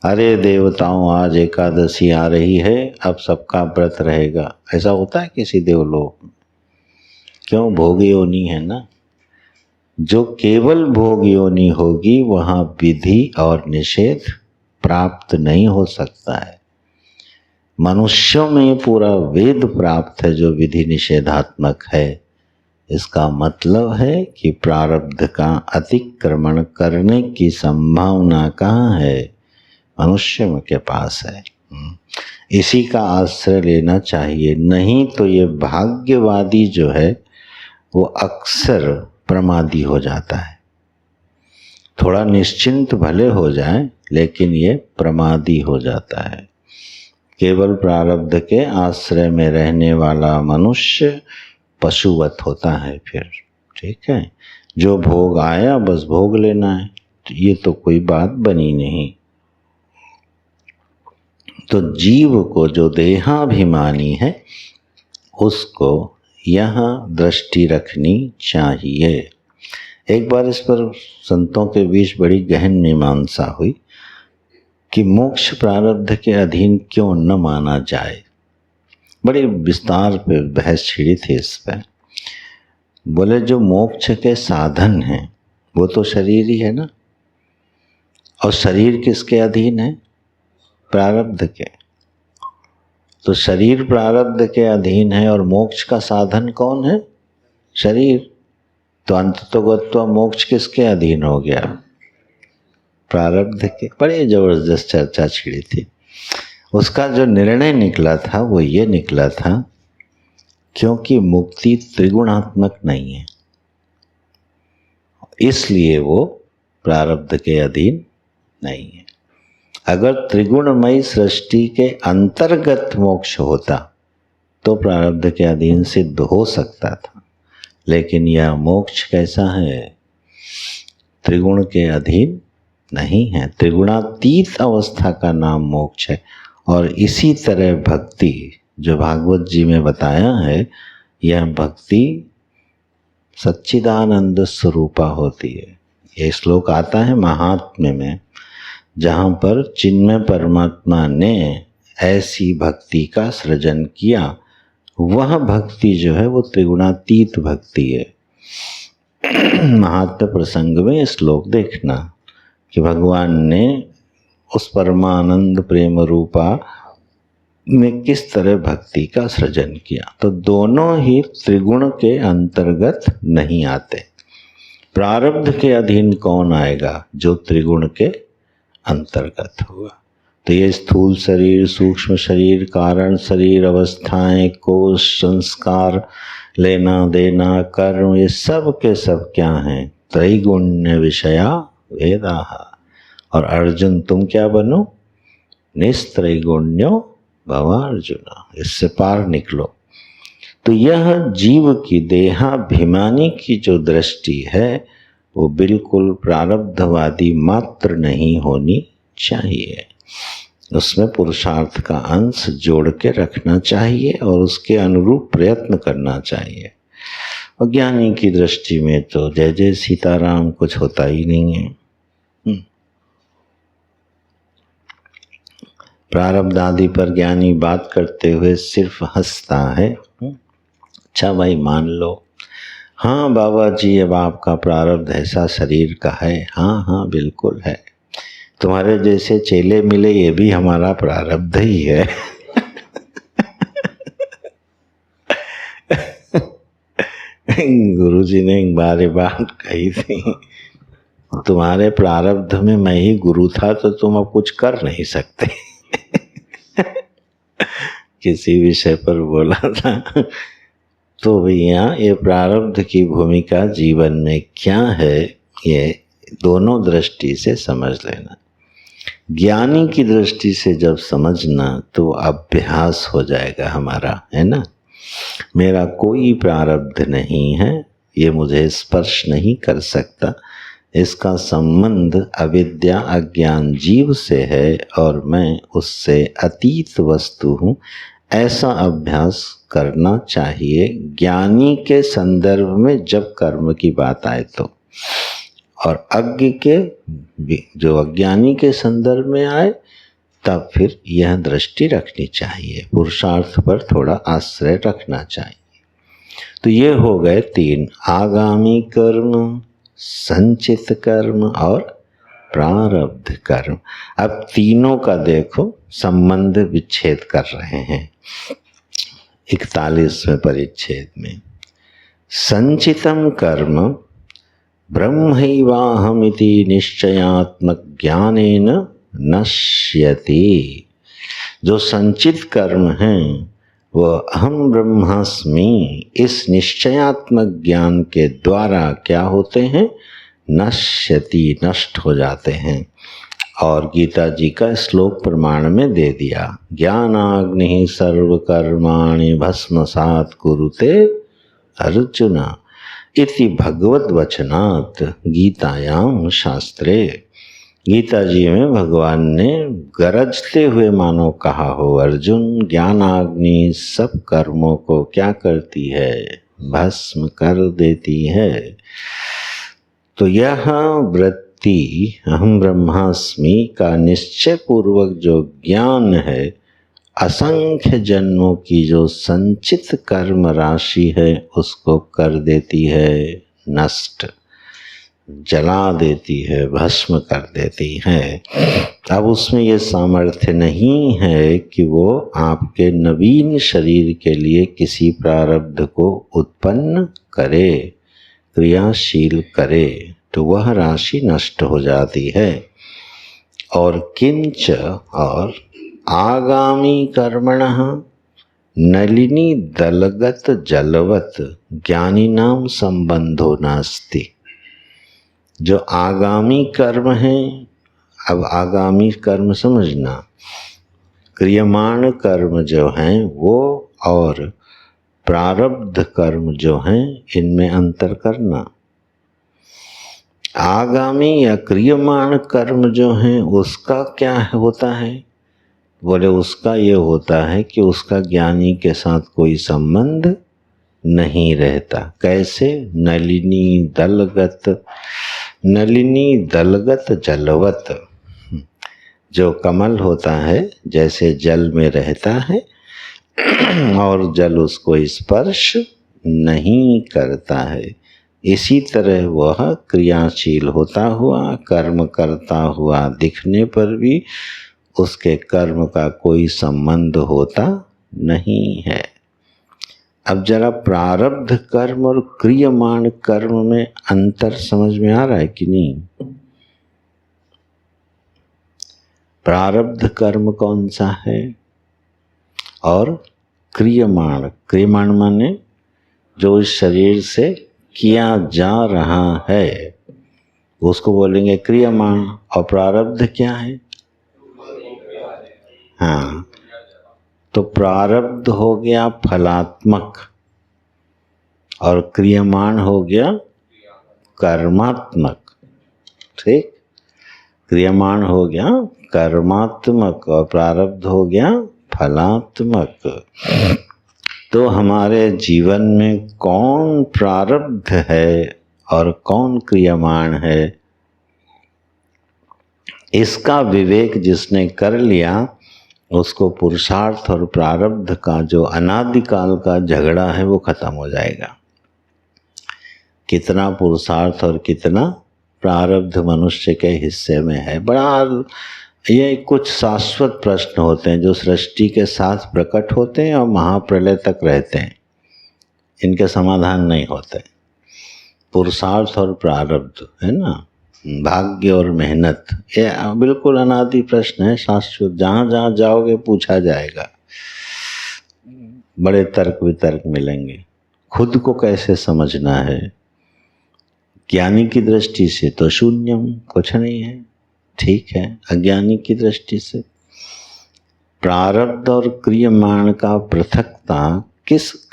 अरे देवताओं आज एकादशी आ रही है, अब सबका व्रत रहेगा, ऐसा होता है किसी देवलोक में? क्यों? भोग योनि है ना। जो केवल भोग योनि होगी वहाँ विधि और निषेध प्राप्त नहीं हो सकता है। मनुष्यों में ये पूरा वेद प्राप्त है जो विधि निषेधात्मक है, इसका मतलब है कि प्रारब्ध का अतिक्रमण करने की संभावना कहाँ है? मनुष्य के पास है। इसी का आश्रय लेना चाहिए, नहीं तो ये भाग्यवादी जो है वो अक्सर प्रमादी हो जाता है। थोड़ा निश्चिंत भले हो जाए लेकिन ये प्रमादी हो जाता है। केवल प्रारब्ध के आश्रय में रहने वाला मनुष्य पशुवत होता है फिर। ठीक है, जो भोग आया बस भोग लेना है, तो ये तो कोई बात बनी नहीं। तो जीव को जो देहाभिमानी है उसको यहाँ दृष्टि रखनी चाहिए। एक बार इस पर संतों के बीच बड़ी गहन मीमांसा हुई कि मोक्ष प्रारब्ध के अधीन क्यों न माना जाए। बड़ी विस्तार पे बहस छिड़ी थी इस पर। बोले जो मोक्ष के साधन हैं वो तो शरीर ही है ना, और शरीर किसके अधीन है? प्रारब्ध के। तो शरीर प्रारब्ध के अधीन है और मोक्ष का साधन कौन है? शरीर। तो अंततोगत्वा मोक्ष किसके अधीन हो गया? प्रारब्ध के। बड़ी जबरदस्त चर्चा छिड़ी थी। उसका जो निर्णय निकला था वो ये निकला था, क्योंकि मुक्ति त्रिगुणात्मक नहीं है इसलिए वो प्रारब्ध के अधीन नहीं है। अगर त्रिगुणमयी सृष्टि के अंतर्गत मोक्ष होता तो प्रारब्ध के अधीन सिद्ध हो सकता था, लेकिन यह मोक्ष कैसा है? त्रिगुण के अधीन नहीं है। त्रिगुणातीत अवस्था का नाम मोक्ष है। और इसी तरह भक्ति जो भागवत जी में बताया है, यह भक्ति सच्चिदानंद स्वरूपा होती है। ये श्लोक आता है महात्म्य में, जहाँ पर चिन्मय परमात्मा ने ऐसी भक्ति का सृजन किया। वह भक्ति जो है वो त्रिगुणातीत भक्ति है। महात्म्य प्रसंग में श्लोक देखना कि भगवान ने उस परमानंद प्रेम रूपा में किस तरह भक्ति का सृजन किया। तो दोनों ही त्रिगुण के अंतर्गत नहीं आते। प्रारब्ध के अधीन कौन आएगा? जो त्रिगुण के अंतर्गत होगा। तो ये स्थूल शरीर, सूक्ष्म शरीर, कारण शरीर, अवस्थाएं, कोष, संस्कार, लेना देना, कर्म, ये सब के सब क्या हैं? त्रैगुण्य विषया वेदाः। और अर्जुन तुम क्या बनो? निस्त्रैगुण्यो भवार्जुना। इससे पार निकलो। तो यह जीव की देहाभिमानी की जो दृष्टि है वो बिल्कुल प्रारब्धवादी मात्र नहीं होनी चाहिए। उसमें पुरुषार्थ का अंश जोड़ के रखना चाहिए और उसके अनुरूप प्रयत्न करना चाहिए। और ज्ञानी की दृष्टि में तो जय जय सीताराम, कुछ होता ही नहीं है। प्रारब्ध आदि पर ज्ञानी बात करते हुए सिर्फ हंसता है। अच्छा भाई मान लो, हाँ बाबा जी अब आपका प्रारब्ध ऐसा शरीर का है। हाँ हाँ बिल्कुल है। तुम्हारे जैसे चेले मिले ये भी हमारा प्रारब्ध ही है। गुरुजी ने एक बार ये बात कही थी, तुम्हारे प्रारब्ध में मैं ही गुरु था तो तुम अब कुछ कर नहीं सकते। किसी विषय पर बोला था। तो भैया ये प्रारब्ध की भूमिका जीवन में क्या है, ये दोनों दृष्टि से समझ लेना। ज्ञानी की दृष्टि से जब समझना तो अभ्यास हो जाएगा हमारा, है ना। मेरा कोई प्रारब्ध नहीं है, ये मुझे स्पर्श नहीं कर सकता, इसका संबंध अविद्या अज्ञान जीव से है और मैं उससे अतीत वस्तु हूँ। ऐसा अभ्यास करना चाहिए ज्ञानी के संदर्भ में जब कर्म की बात आए तो, और अज्ञ के जो अज्ञानी के संदर्भ में आए तब फिर यह दृष्टि रखनी चाहिए। पुरुषार्थ पर थोड़ा आश्रय रखना चाहिए। तो ये हो गए 3, आगामी कर्म, संचित कर्म और प्रारब्ध कर्म। अब तीनों का देखो संबंध विच्छेद कर रहे हैं 41वें परिच्छेद में। संचितम कर्म ब्रह्मैवाहमिति निश्चयात्मक ज्ञानेन नश्यति। जो संचित कर्म हैं वह अहम ब्रह्मास्मि इस निश्चयात्मक ज्ञान के द्वारा क्या होते हैं? नश्यति, नष्ट हो जाते हैं। और गीता जी का श्लोक प्रमाण में दे दिया, ज्ञानाग्नि सर्वकर्माणि भस्मसात् कुरुते अर्जुन इति भगवत वचनात् गीतायाम शास्त्रे। गीता जी में भगवान ने गरजते हुए मानो कहा हो, अर्जुन ज्ञानाग्नि सब कर्मों को क्या करती है? भस्म कर देती है। तो यह वृत्ति अहम ब्रह्मास्मि का निश्चय पूर्वक जो ज्ञान है, असंख्य जन्मों की जो संचित कर्म राशि है उसको कर देती है नष्ट, जला देती है, भस्म कर देती है। अब उसमें ये सामर्थ्य नहीं है कि वो आपके नवीन शरीर के लिए किसी प्रारब्ध को उत्पन्न करे, क्रियाशील करे, तो वह राशि नष्ट हो जाती है। और किंच, और आगामी कर्मणः नलिनी दलगत जलवत ज्ञानिनाम संबंधो नास्ति। जो आगामी कर्म है, अब आगामी कर्म समझना, क्रियमाण कर्म जो हैं वो और प्रारब्ध कर्म जो हैं इनमें अंतर करना। आगामी या क्रियमाण कर्म जो हैं उसका क्या होता है? बोले उसका ये होता है कि उसका ज्ञानी के साथ कोई संबंध नहीं रहता। कैसे? नलिनी दलगत जलवत, जो कमल होता है जैसे जल में रहता है और जल उसको स्पर्श नहीं करता है, इसी तरह वह क्रियाशील होता हुआ, कर्म करता हुआ दिखने पर भी उसके कर्म का कोई संबंध होता नहीं है। अब जरा प्रारब्ध कर्म और क्रियमाण कर्म में अंतर समझ में आ रहा है कि नहीं? प्रारब्ध कर्म कौन सा है और क्रियमाण माने जो इस शरीर से किया जा रहा है उसको बोलेंगे क्रियमाण। और प्रारब्ध क्या है? हाँ, तो प्रारब्ध हो गया फलात्मक और क्रियमाण हो गया कर्मात्मक। ठीक, क्रियमाण हो गया कर्मात्मक और प्रारब्ध हो गया फलात्मक। तो हमारे जीवन में कौन प्रारब्ध है और कौन क्रियमाण है, इसका विवेक जिसने कर लिया उसको पुरुषार्थ और प्रारब्ध का जो अनादिकाल का झगड़ा है वो खत्म हो जाएगा। कितना पुरुषार्थ और कितना प्रारब्ध मनुष्य के हिस्से में है, बड़ा ये कुछ शाश्वत प्रश्न होते हैं जो सृष्टि के साथ प्रकट होते हैं और महाप्रलय तक रहते हैं, इनके समाधान नहीं होते। पुरुषार्थ और प्रारब्ध है ना, भाग्य और मेहनत, ये बिल्कुल अनादि प्रश्न है, शाश्वत। जहाँ जहाँ जाओगे पूछा जाएगा, बड़े तर्क वितर्क मिलेंगे। खुद को कैसे समझना है? ज्ञानी की दृष्टि से तो शून्यम, कुछ नहीं है, ठीक है। अज्ञानी की दृष्टि से प्रारब्ध और क्रियमाण का पृथकता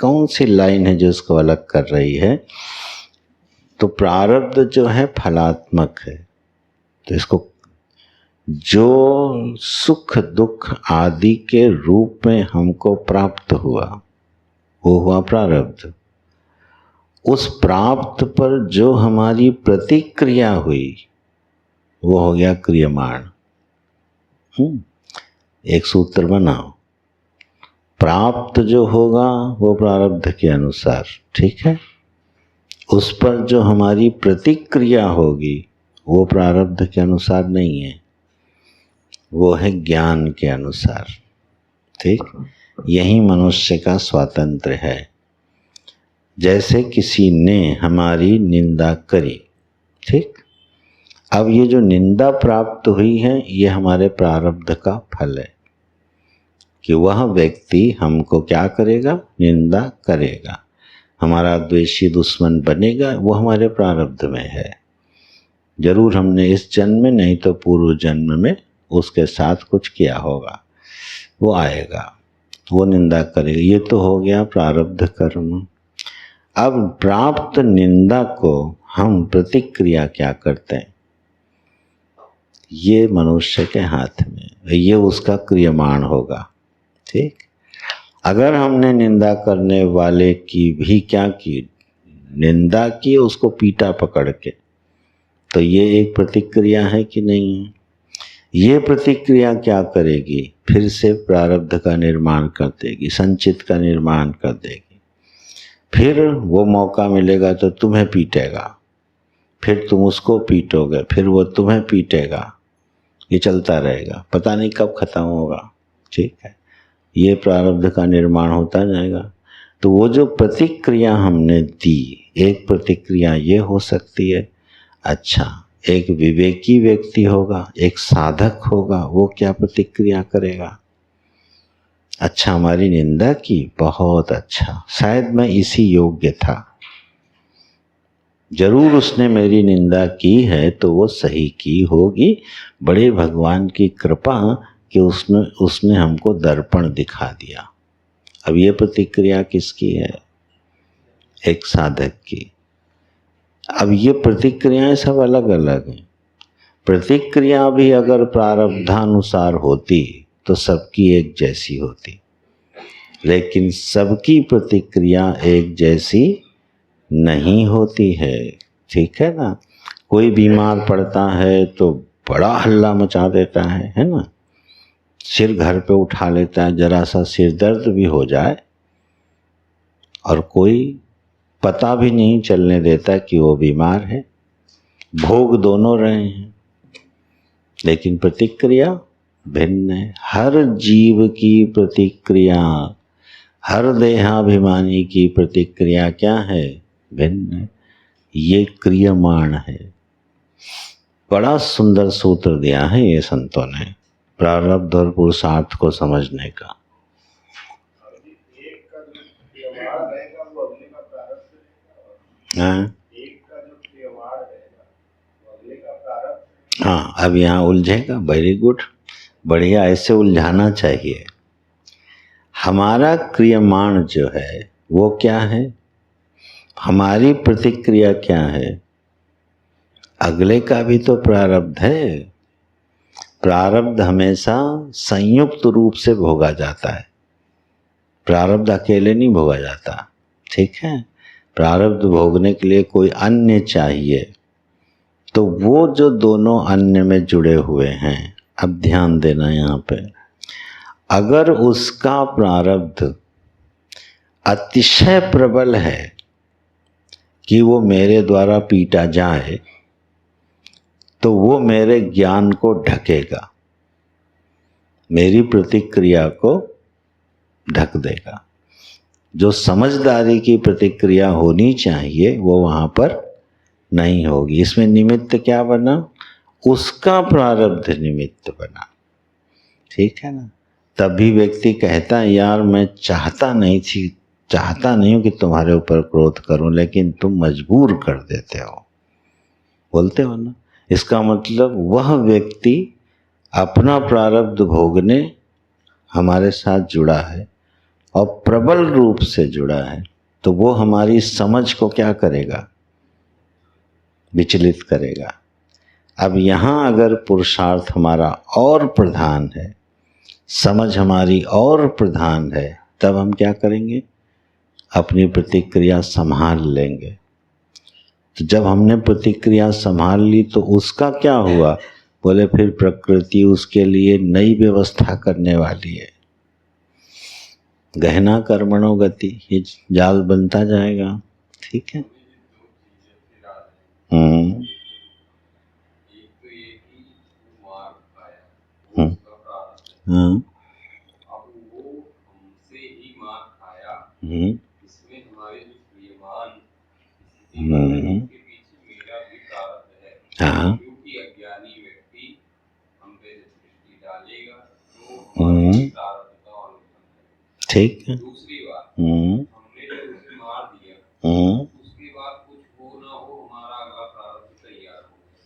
कौन सी लाइन है जो इसको अलग कर रही है? तो प्रारब्ध जो है फलात्मक है, तो इसको जो सुख दुख आदि के रूप में हमको प्राप्त हुआ वो हुआ प्रारब्ध। उस प्राप्त पर जो हमारी प्रतिक्रिया हुई वो हो गया क्रियमाण। एक सूत्र बनाओ, प्राप्त जो होगा वो प्रारब्ध के अनुसार, ठीक है, उस पर जो हमारी प्रतिक्रिया होगी वो प्रारब्ध के अनुसार नहीं है, वो है ज्ञान के अनुसार। ठीक, यही मनुष्य का स्वातंत्र्य है। जैसे किसी ने हमारी निंदा करी, ठीक। अब ये जो निंदा प्राप्त हुई है ये हमारे प्रारब्ध का फल है कि वह व्यक्ति हमको क्या करेगा, निंदा करेगा, हमारा द्वेषी दुश्मन बनेगा, वो हमारे प्रारब्ध में है। जरूर हमने इस जन्म में नहीं तो पूर्व जन्म में उसके साथ कुछ किया होगा, वो आएगा, वो निंदा करेगा। ये तो हो गया प्रारब्ध कर्म। अब प्राप्त निंदा को हम प्रतिक्रिया क्या करते हैं, ये मनुष्य के हाथ में, ये उसका क्रियमाण होगा, ठीक। अगर हमने निंदा करने वाले की भी क्या की, निंदा की, उसको पीटा पकड़ के, तो ये एक प्रतिक्रिया है कि नहीं है। ये प्रतिक्रिया क्या करेगी, फिर से प्रारब्ध का निर्माण कर देगी, संचित का निर्माण कर देगी। फिर वो मौका मिलेगा तो तुम्हें पीटेगा, फिर तुम उसको पीटोगे, फिर वो तुम्हें पीटेगा, ये चलता रहेगा, पता नहीं कब खत्म होगा, ठीक है। ये प्रारब्ध का निर्माण होता जाएगा। तो वो जो प्रतिक्रिया हमने दी, एक प्रतिक्रिया ये हो सकती है, अच्छा एक विवेकी व्यक्ति होगा, एक साधक होगा, वो क्या प्रतिक्रिया करेगा, अच्छा हमारी निंदा की, बहुत अच्छा, शायद मैं इसी योग्य था, जरूर उसने मेरी निंदा की है तो वो सही की होगी, बड़े भगवान की कृपा कि उसने हमको दर्पण दिखा दिया। अब ये प्रतिक्रिया किसकी है, एक साधक की। अब ये प्रतिक्रियाएं सब अलग अलग हैं। प्रतिक्रिया भी अगर प्रारब्धानुसार होती तो सबकी एक जैसी होती, लेकिन सबकी प्रतिक्रिया एक जैसी नहीं होती है, ठीक है ना। कोई बीमार पड़ता है तो बड़ा हल्ला मचा देता है ना, सिर घर पे उठा लेता है, जरा सा सिर दर्द भी हो जाए और कोई पता भी नहीं चलने देता कि वो बीमार है, भोग दोनों रहे हैं, लेकिन प्रतिक्रिया भिन्न है। हर जीव की प्रतिक्रिया, हर देहाभिमानी की प्रतिक्रिया क्या है, भिन्न है, ये क्रियमाण है। बड़ा सुंदर सूत्र दिया है ये संतों ने प्रारब्ध और पुरुषार्थ को समझने का। हाँ हाँ, अब यहाँ उलझेगा, वेरी गुड, बढ़िया, ऐसे उलझाना चाहिए। हमारा क्रियमाण जो है वो क्या है, हमारी प्रतिक्रिया क्या है, अगले का भी तो प्रारब्ध है। प्रारब्ध हमेशा संयुक्त रूप से भोगा जाता है, प्रारब्ध अकेले नहीं भोगा जाता, ठीक है। प्रारब्ध भोगने के लिए कोई अन्य चाहिए, तो वो जो दोनों अन्य में जुड़े हुए हैं, अब ध्यान देना यहाँ पे, अगर उसका प्रारब्ध अतिशय प्रबल है कि वो मेरे द्वारा पीटा जाए, तो वो मेरे ज्ञान को ढकेगा, मेरी प्रतिक्रिया को ढक देगा। जो समझदारी की प्रतिक्रिया होनी चाहिए वो वहाँ पर नहीं होगी। इसमें निमित्त क्या बना, उसका प्रारब्ध निमित्त बना, ठीक है ना। तभी व्यक्ति कहता है यार मैं चाहता नहीं हूँ कि तुम्हारे ऊपर क्रोध करूं, लेकिन तुम मजबूर कर देते हो, बोलते हो ना। इसका मतलब वह व्यक्ति अपना प्रारब्ध भोगने हमारे साथ जुड़ा है और प्रबल रूप से जुड़ा है, तो वो हमारी समझ को क्या करेगा, विचलित करेगा। अब यहाँ अगर पुरुषार्थ हमारा और प्रधान है, समझ हमारी और प्रधान है, तब हम क्या करेंगे, अपनी प्रतिक्रिया संभाल लेंगे। तो जब हमने प्रतिक्रिया संभाल ली तो उसका क्या हुआ, बोले फिर प्रकृति उसके लिए नई व्यवस्था करने वाली है, गहना कर्मणो गति, ये जाल बनता जाएगा, ठीक है। हाँ हाँ। ठीक है।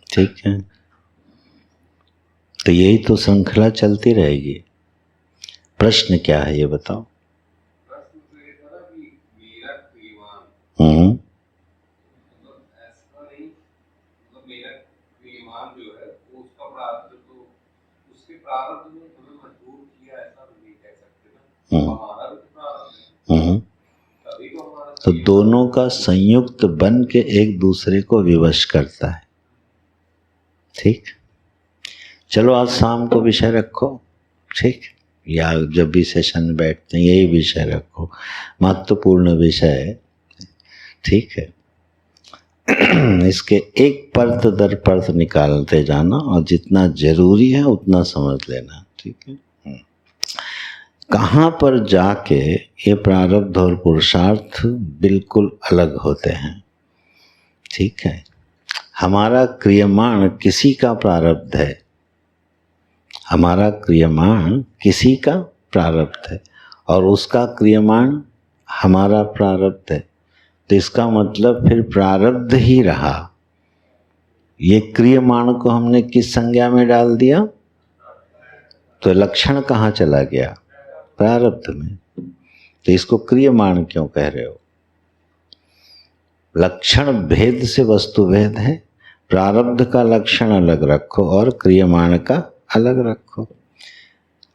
ठीक है, तो यही तो श्रृंखला चलती रहेगी। प्रश्न क्या है ये बताओ। प्रश्न तो ये था कि मेरा क्रियमान, ऐसा नहीं, मतलब मेरा क्रियमान जो है वो उसका प्रारब्ध, तो उसके प्रारब्ध में हमें मजबूर किया, ऐसा नहीं कह सकते ना। हमारा भी प्रारब्ध है, तभी तो हमारा, तो दोनों का संयुक्त बन के एक दूसरे को विवश करता है। ठीक, चलो आज शाम को विषय रखो, ठीक, या जब भी सेशन में बैठते हैं यही विषय रखो, महत्वपूर्ण विषय है। ठीक है, इसके एक परत दर परत निकालते जाना और जितना जरूरी है उतना समझ लेना। ठीक है, कहाँ पर जाके ये प्रारब्ध और पुरुषार्थ बिल्कुल अलग होते हैं। ठीक है, हमारा क्रियमाण किसी का प्रारब्ध है, हमारा क्रियमाण किसी का प्रारब्ध है और उसका क्रियमाण हमारा प्रारब्ध है, तो इसका मतलब फिर प्रारब्ध ही रहा। ये क्रियमाण को हमने किस संज्ञा में डाल दिया, तो लक्षण कहाँ चला गया, प्रारब्ध में। तो इसको क्रियमाण क्यों कह रहे हो, लक्षण भेद से वस्तु भेद है। प्रारब्ध का लक्षण अलग रखो और क्रियमाण का अलग रखो।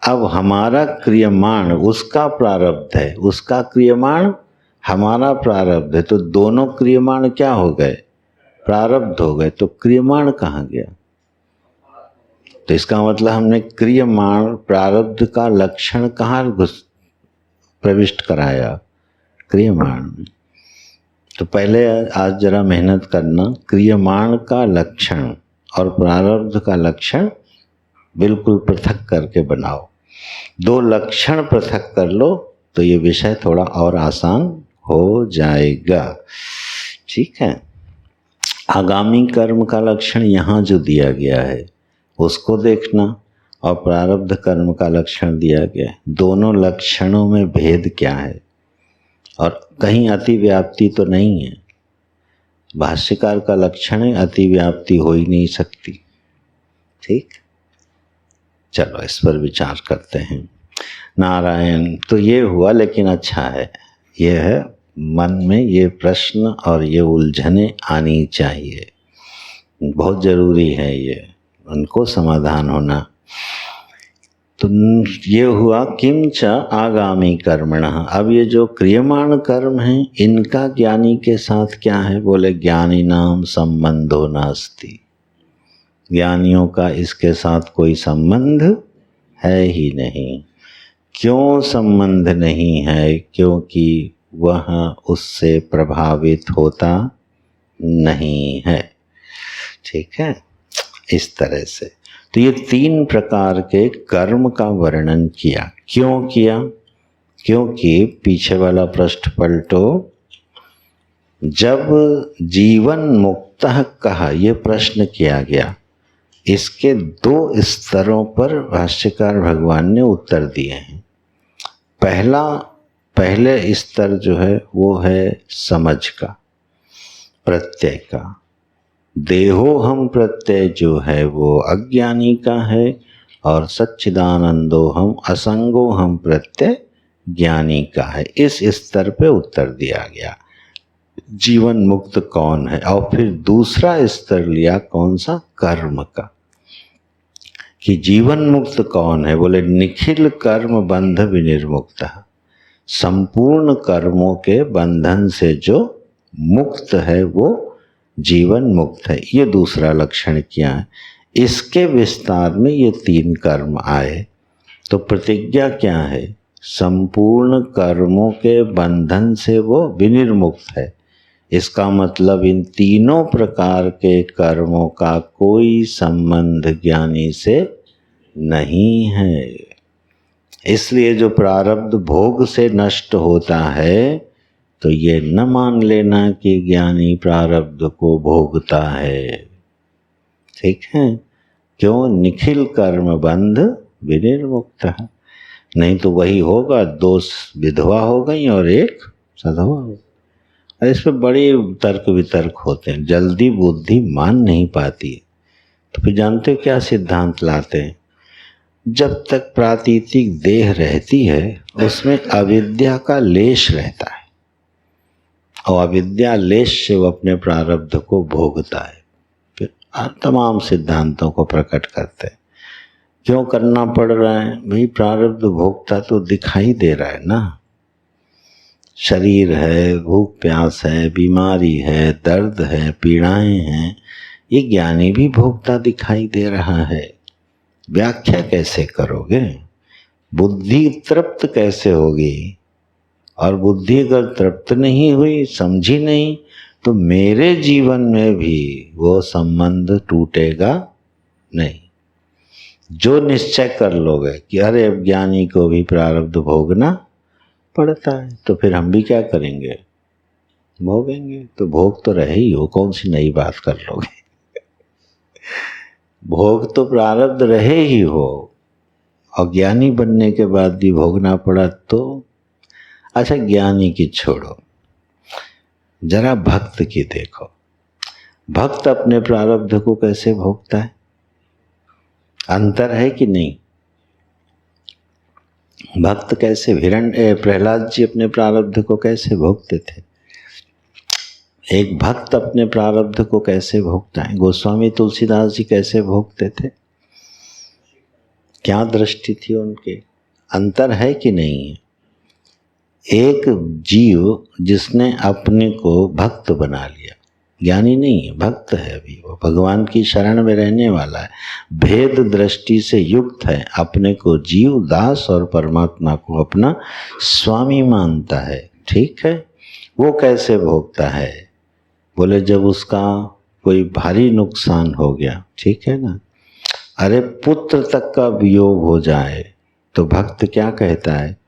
अब हमारा क्रियमाण उसका प्रारब्ध है, उसका क्रियमाण हमारा प्रारब्ध है, तो दोनों क्रियमाण क्या हो गए, प्रारब्ध हो गए, तो क्रियमाण कहाँ गया। तो इसका मतलब हमने क्रियमाण प्रारब्ध का लक्षण कहाँ प्रविष्ट कराया, क्रियमाण में। तो पहले आज जरा मेहनत करना, क्रियमाण का लक्षण और प्रारब्ध का लक्षण बिल्कुल पृथक करके बनाओ। दो लक्षण पृथक कर लो तो ये विषय थोड़ा और आसान हो जाएगा। ठीक है, आगामी कर्म का लक्षण यहाँ जो दिया गया है उसको देखना और प्रारब्ध कर्म का लक्षण दिया गया है, दोनों लक्षणों में भेद क्या है और कहीं अतिव्याप्ति तो नहीं है। भाष्यकार का लक्षण है अतिव्याप्ति हो ही नहीं सकती। ठीक, चलो इस पर विचार करते हैं। नारायण, तो ये हुआ, लेकिन अच्छा है, ये है मन में ये प्रश्न और ये उलझने आनी चाहिए, बहुत जरूरी है ये, उनको समाधान होना। तो ये हुआ किंच आगामी कर्मणः। अब ये जो क्रियमाण कर्म है इनका ज्ञानी के साथ क्या है, बोले ज्ञानी नाम संबंधो नास्ति, ज्ञानियों का इसके साथ कोई संबंध है ही नहीं। क्यों संबंध नहीं है, क्योंकि वह उससे प्रभावित होता नहीं है। ठीक है, इस तरह से तो ये तीन प्रकार के कर्म का वर्णन किया। क्यों किया, क्योंकि पीछे वाला पृष्ठ पलटो, जब जीवन मुक्त कहा, ये प्रश्न किया गया, इसके दो स्तरों पर भाष्यकार भगवान ने उत्तर दिए हैं। पहले स्तर जो है वो है समझ का, प्रत्यय का। देहो हम प्रत्यय जो है वो अज्ञानी का है और सच्चिदानंदो हम असंगो हम प्रत्यय ज्ञानी का है। इस स्तर पे उत्तर दिया गया जीवन मुक्त कौन है, और फिर दूसरा स्तर लिया कौन सा, कर्म का, कि जीवन मुक्त कौन है, बोले निखिल कर्म बंध विनिर्मुक्त, संपूर्ण कर्मों के बंधन से जो मुक्त है वो जीवन मुक्त है। ये दूसरा लक्षण क्या है, इसके विस्तार में ये तीन कर्म आए। तो प्रतिज्ञा क्या है, संपूर्ण कर्मों के बंधन से वो विनिर्मुक्त है। इसका मतलब इन तीनों प्रकार के कर्मों का कोई संबंध ज्ञानी से नहीं है। इसलिए जो प्रारब्ध भोग से नष्ट होता है, तो ये न मान लेना कि ज्ञानी प्रारब्ध को भोगता है। ठीक है, क्यों? निखिल कर्म बंध विनिर्मुक्त है। नहीं तो वही होगा, 2 विधवा हो गई और 1 सधवा हो। इस पर बड़े तर्क वितर्क होते हैं, जल्दी बुद्धि मान नहीं पाती। तो फिर जानते हो क्या सिद्धांत लाते हैं? जब तक प्रातीतिक देह रहती है उसमें अविद्या का लेश रहता है, और अविद्या लेश से वो अपने प्रारब्ध को भोगता है। फिर तमाम सिद्धांतों को प्रकट करते हैं। क्यों करना पड़ रहा है भाई? प्रारब्ध भोगता तो दिखाई दे रहा है ना, शरीर है, भूख प्यास है, बीमारी है, दर्द है, पीड़ाएं हैं, ये ज्ञानी भी भोगता दिखाई दे रहा है। व्याख्या कैसे करोगे? बुद्धि तृप्त कैसे होगी? और बुद्धि अगर तृप्त नहीं हुई, समझी नहीं, तो मेरे जीवन में भी वो संबंध टूटेगा नहीं। जो निश्चय कर लोगे कि अरे अब ज्ञानी को भी प्रारब्ध भोगना पड़ता है, तो फिर हम भी क्या करेंगे? भोगेंगे। तो भोग तो रहे ही हो, कौन सी नई बात कर लोगे? भोग तो प्रारब्ध रहे ही हो, और ज्ञानी बनने के बाद भी भोगना पड़ा तो? अच्छा, ज्ञानी की छोड़ो, जरा भक्त की देखो। भक्त अपने प्रारब्ध को कैसे भोगता है? अंतर है कि नहीं? भक्त कैसे, प्रहलाद जी अपने प्रारब्ध को कैसे भोगते थे? एक भक्त अपने प्रारब्ध को कैसे भोगता है? गोस्वामी तुलसीदास जी कैसे भोगते थे? क्या दृष्टि थी उनके? अंतर है कि नहीं है? एक जीव जिसने अपने को भक्त बना लिया, ज्ञानी नहीं है, भक्त है, अभी वो भगवान की शरण में रहने वाला है, भेद दृष्टि से युक्त है, अपने को जीव दास और परमात्मा को अपना स्वामी मानता है। ठीक है, वो कैसे भोगता है? बोले जब उसका कोई भारी नुकसान हो गया, ठीक है ना, अरे पुत्र तक का वियोग हो जाए, तो भक्त क्या कहता है?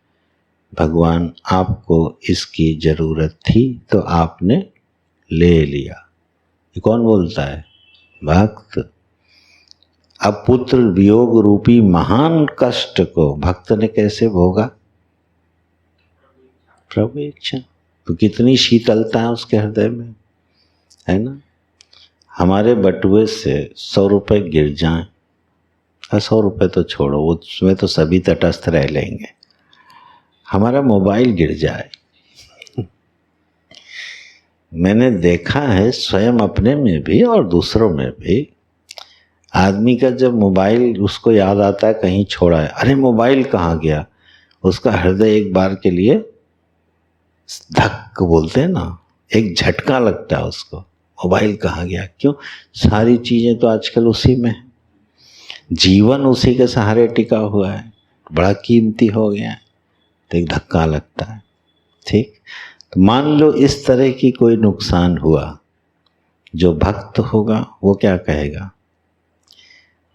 भगवान आपको इसकी जरूरत थी तो आपने ले लिया। ये कौन बोलता है? भक्त। अब पुत्र वियोग रूपी महान कष्ट को भक्त ने कैसे भोगा? प्रभु इच्छा। तो कितनी शीतलता है उसके हृदय में, है ना। हमारे बटुए से 100 रुपये गिर जाएं, 100 रुपये तो छोड़ो, उसमें तो सभी तटस्थ रह लेंगे, हमारा मोबाइल गिर जाए, मैंने देखा है स्वयं अपने में भी और दूसरों में भी, आदमी का जब मोबाइल उसको याद आता है कहीं छोड़ा है, अरे मोबाइल कहाँ गया, उसका हृदय एक बार के लिए धक बोलते हैं ना, एक झटका लगता है उसको, मोबाइल कहाँ गया। क्यों? सारी चीज़ें तो आजकल उसी में है, जीवन उसी के सहारे टिका हुआ है, बड़ा कीमती हो गया है, तो एक धक्का लगता है। ठीक, तो मान लो इस तरह की कोई नुकसान हुआ, जो भक्त होगा वो क्या कहेगा?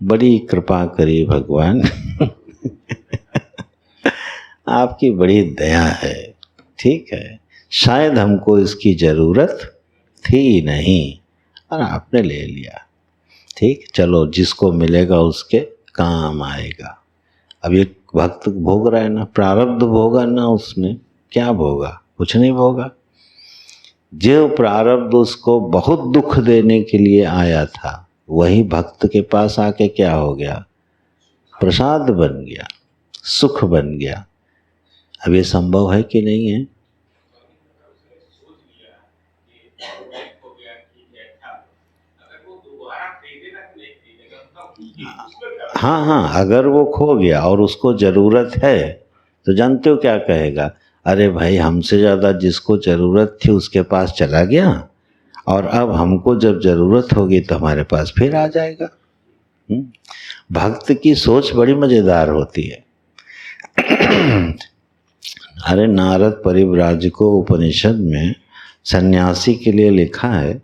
बड़ी कृपा करी भगवान आपकी बड़ी दया है, ठीक है, शायद हमको इसकी ज़रूरत थी नहीं और आपने ले लिया, ठीक, चलो जिसको मिलेगा उसके काम आएगा। अब ये भक्त भोग रहा है ना, प्रारब्ध भोगा ना, उसने क्या भोगा? कुछ नहीं भोगा। जो प्रारब्ध उसको बहुत दुख देने के लिए आया था, वही भक्त के पास आके क्या हो गया? प्रसाद बन गया, सुख बन गया। अब ये संभव है कि नहीं है? हाँ हाँ, अगर वो खो गया और उसको ज़रूरत है तो जानते हो क्या कहेगा? अरे भाई, हमसे ज़्यादा जिसको ज़रूरत थी उसके पास चला गया, और अब हमको जब ज़रूरत होगी तो हमारे पास फिर आ जाएगा। भक्त की सोच बड़ी मज़ेदार होती है। अरे नारद परिव्राजको उपनिषद में सन्यासी के लिए लिखा है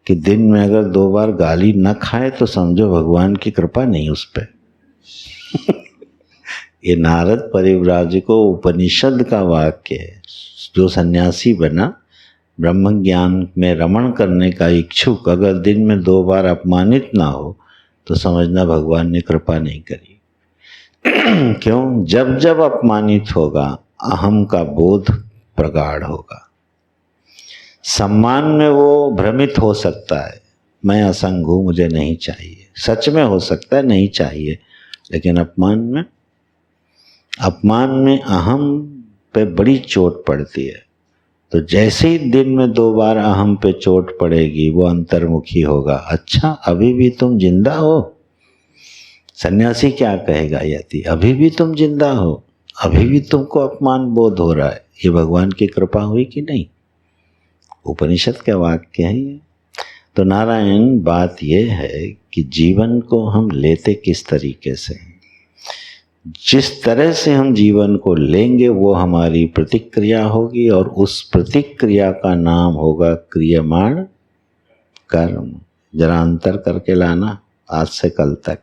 कि दिन में अगर 2 बार गाली न खाए तो समझो भगवान की कृपा नहीं उस पर ये नारद परिव्राजको उपनिषद का वाक्य है। जो सन्यासी बना, ब्रह्म ज्ञान में रमण करने का इच्छुक, अगर दिन में 2 बार अपमानित ना हो तो समझना भगवान ने कृपा नहीं करी। क्यों? जब जब अपमानित होगा अहम का बोध प्रगाढ़ होगा। सम्मान में वो भ्रमित हो सकता है, मैं असंग हूँ, मुझे नहीं चाहिए, सच में हो सकता है नहीं चाहिए, लेकिन अपमान में अहम पे बड़ी चोट पड़ती है। तो जैसे ही दिन में 2 बार अहम पे चोट पड़ेगी वो अंतर्मुखी होगा। अच्छा, अभी भी तुम जिंदा हो? सन्यासी क्या कहेगा यदि अभी भी तुम जिंदा हो, अभी भी तुमको अपमान बोध हो रहा है? ये भगवान की कृपा हुई कि नहीं? उपनिषद का वाक्य है ये। तो नारायण, बात यह है कि जीवन को हम लेते किस तरीके से, जिस तरह से हम जीवन को लेंगे वो हमारी प्रतिक्रिया होगी, और उस प्रतिक्रिया का नाम होगा क्रियमाण कर्म। जरा अंतर करके लाना आज से कल तक।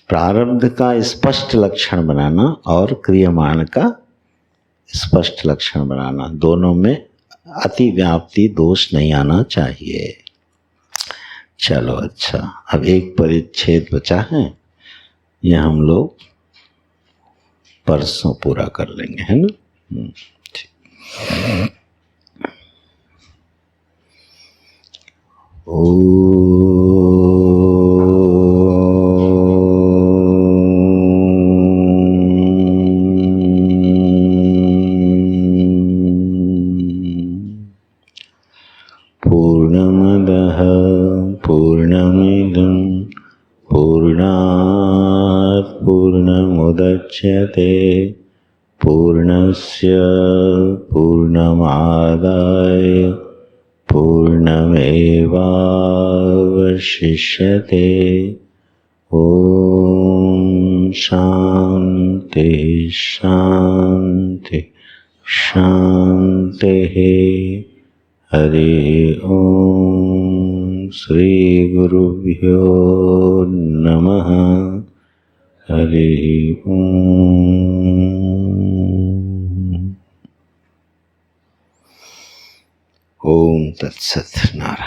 प्रारब्ध का स्पष्ट लक्षण बनाना और क्रियमाण का स्पष्ट लक्षण बनाना, दोनों में अति व्याप्ति दोष नहीं आना चाहिए। चलो अच्छा, अब एक परिच्छेद बचा है, ये हम लोग परसों पूरा कर लेंगे, है ना? ठीक। पूर्णमदः पूर्णमिदं पूर्णात् पूर्णमुदच्यते पूर्णस्य पूर्णमादाय पूर्णमेवावशिष्यते। ॐ शान्ति शान्ति शान्तिः। हरि ओम। श्री गुरुभ्यो नमः। हरि ओम। ओम तत्सत्। नारायण।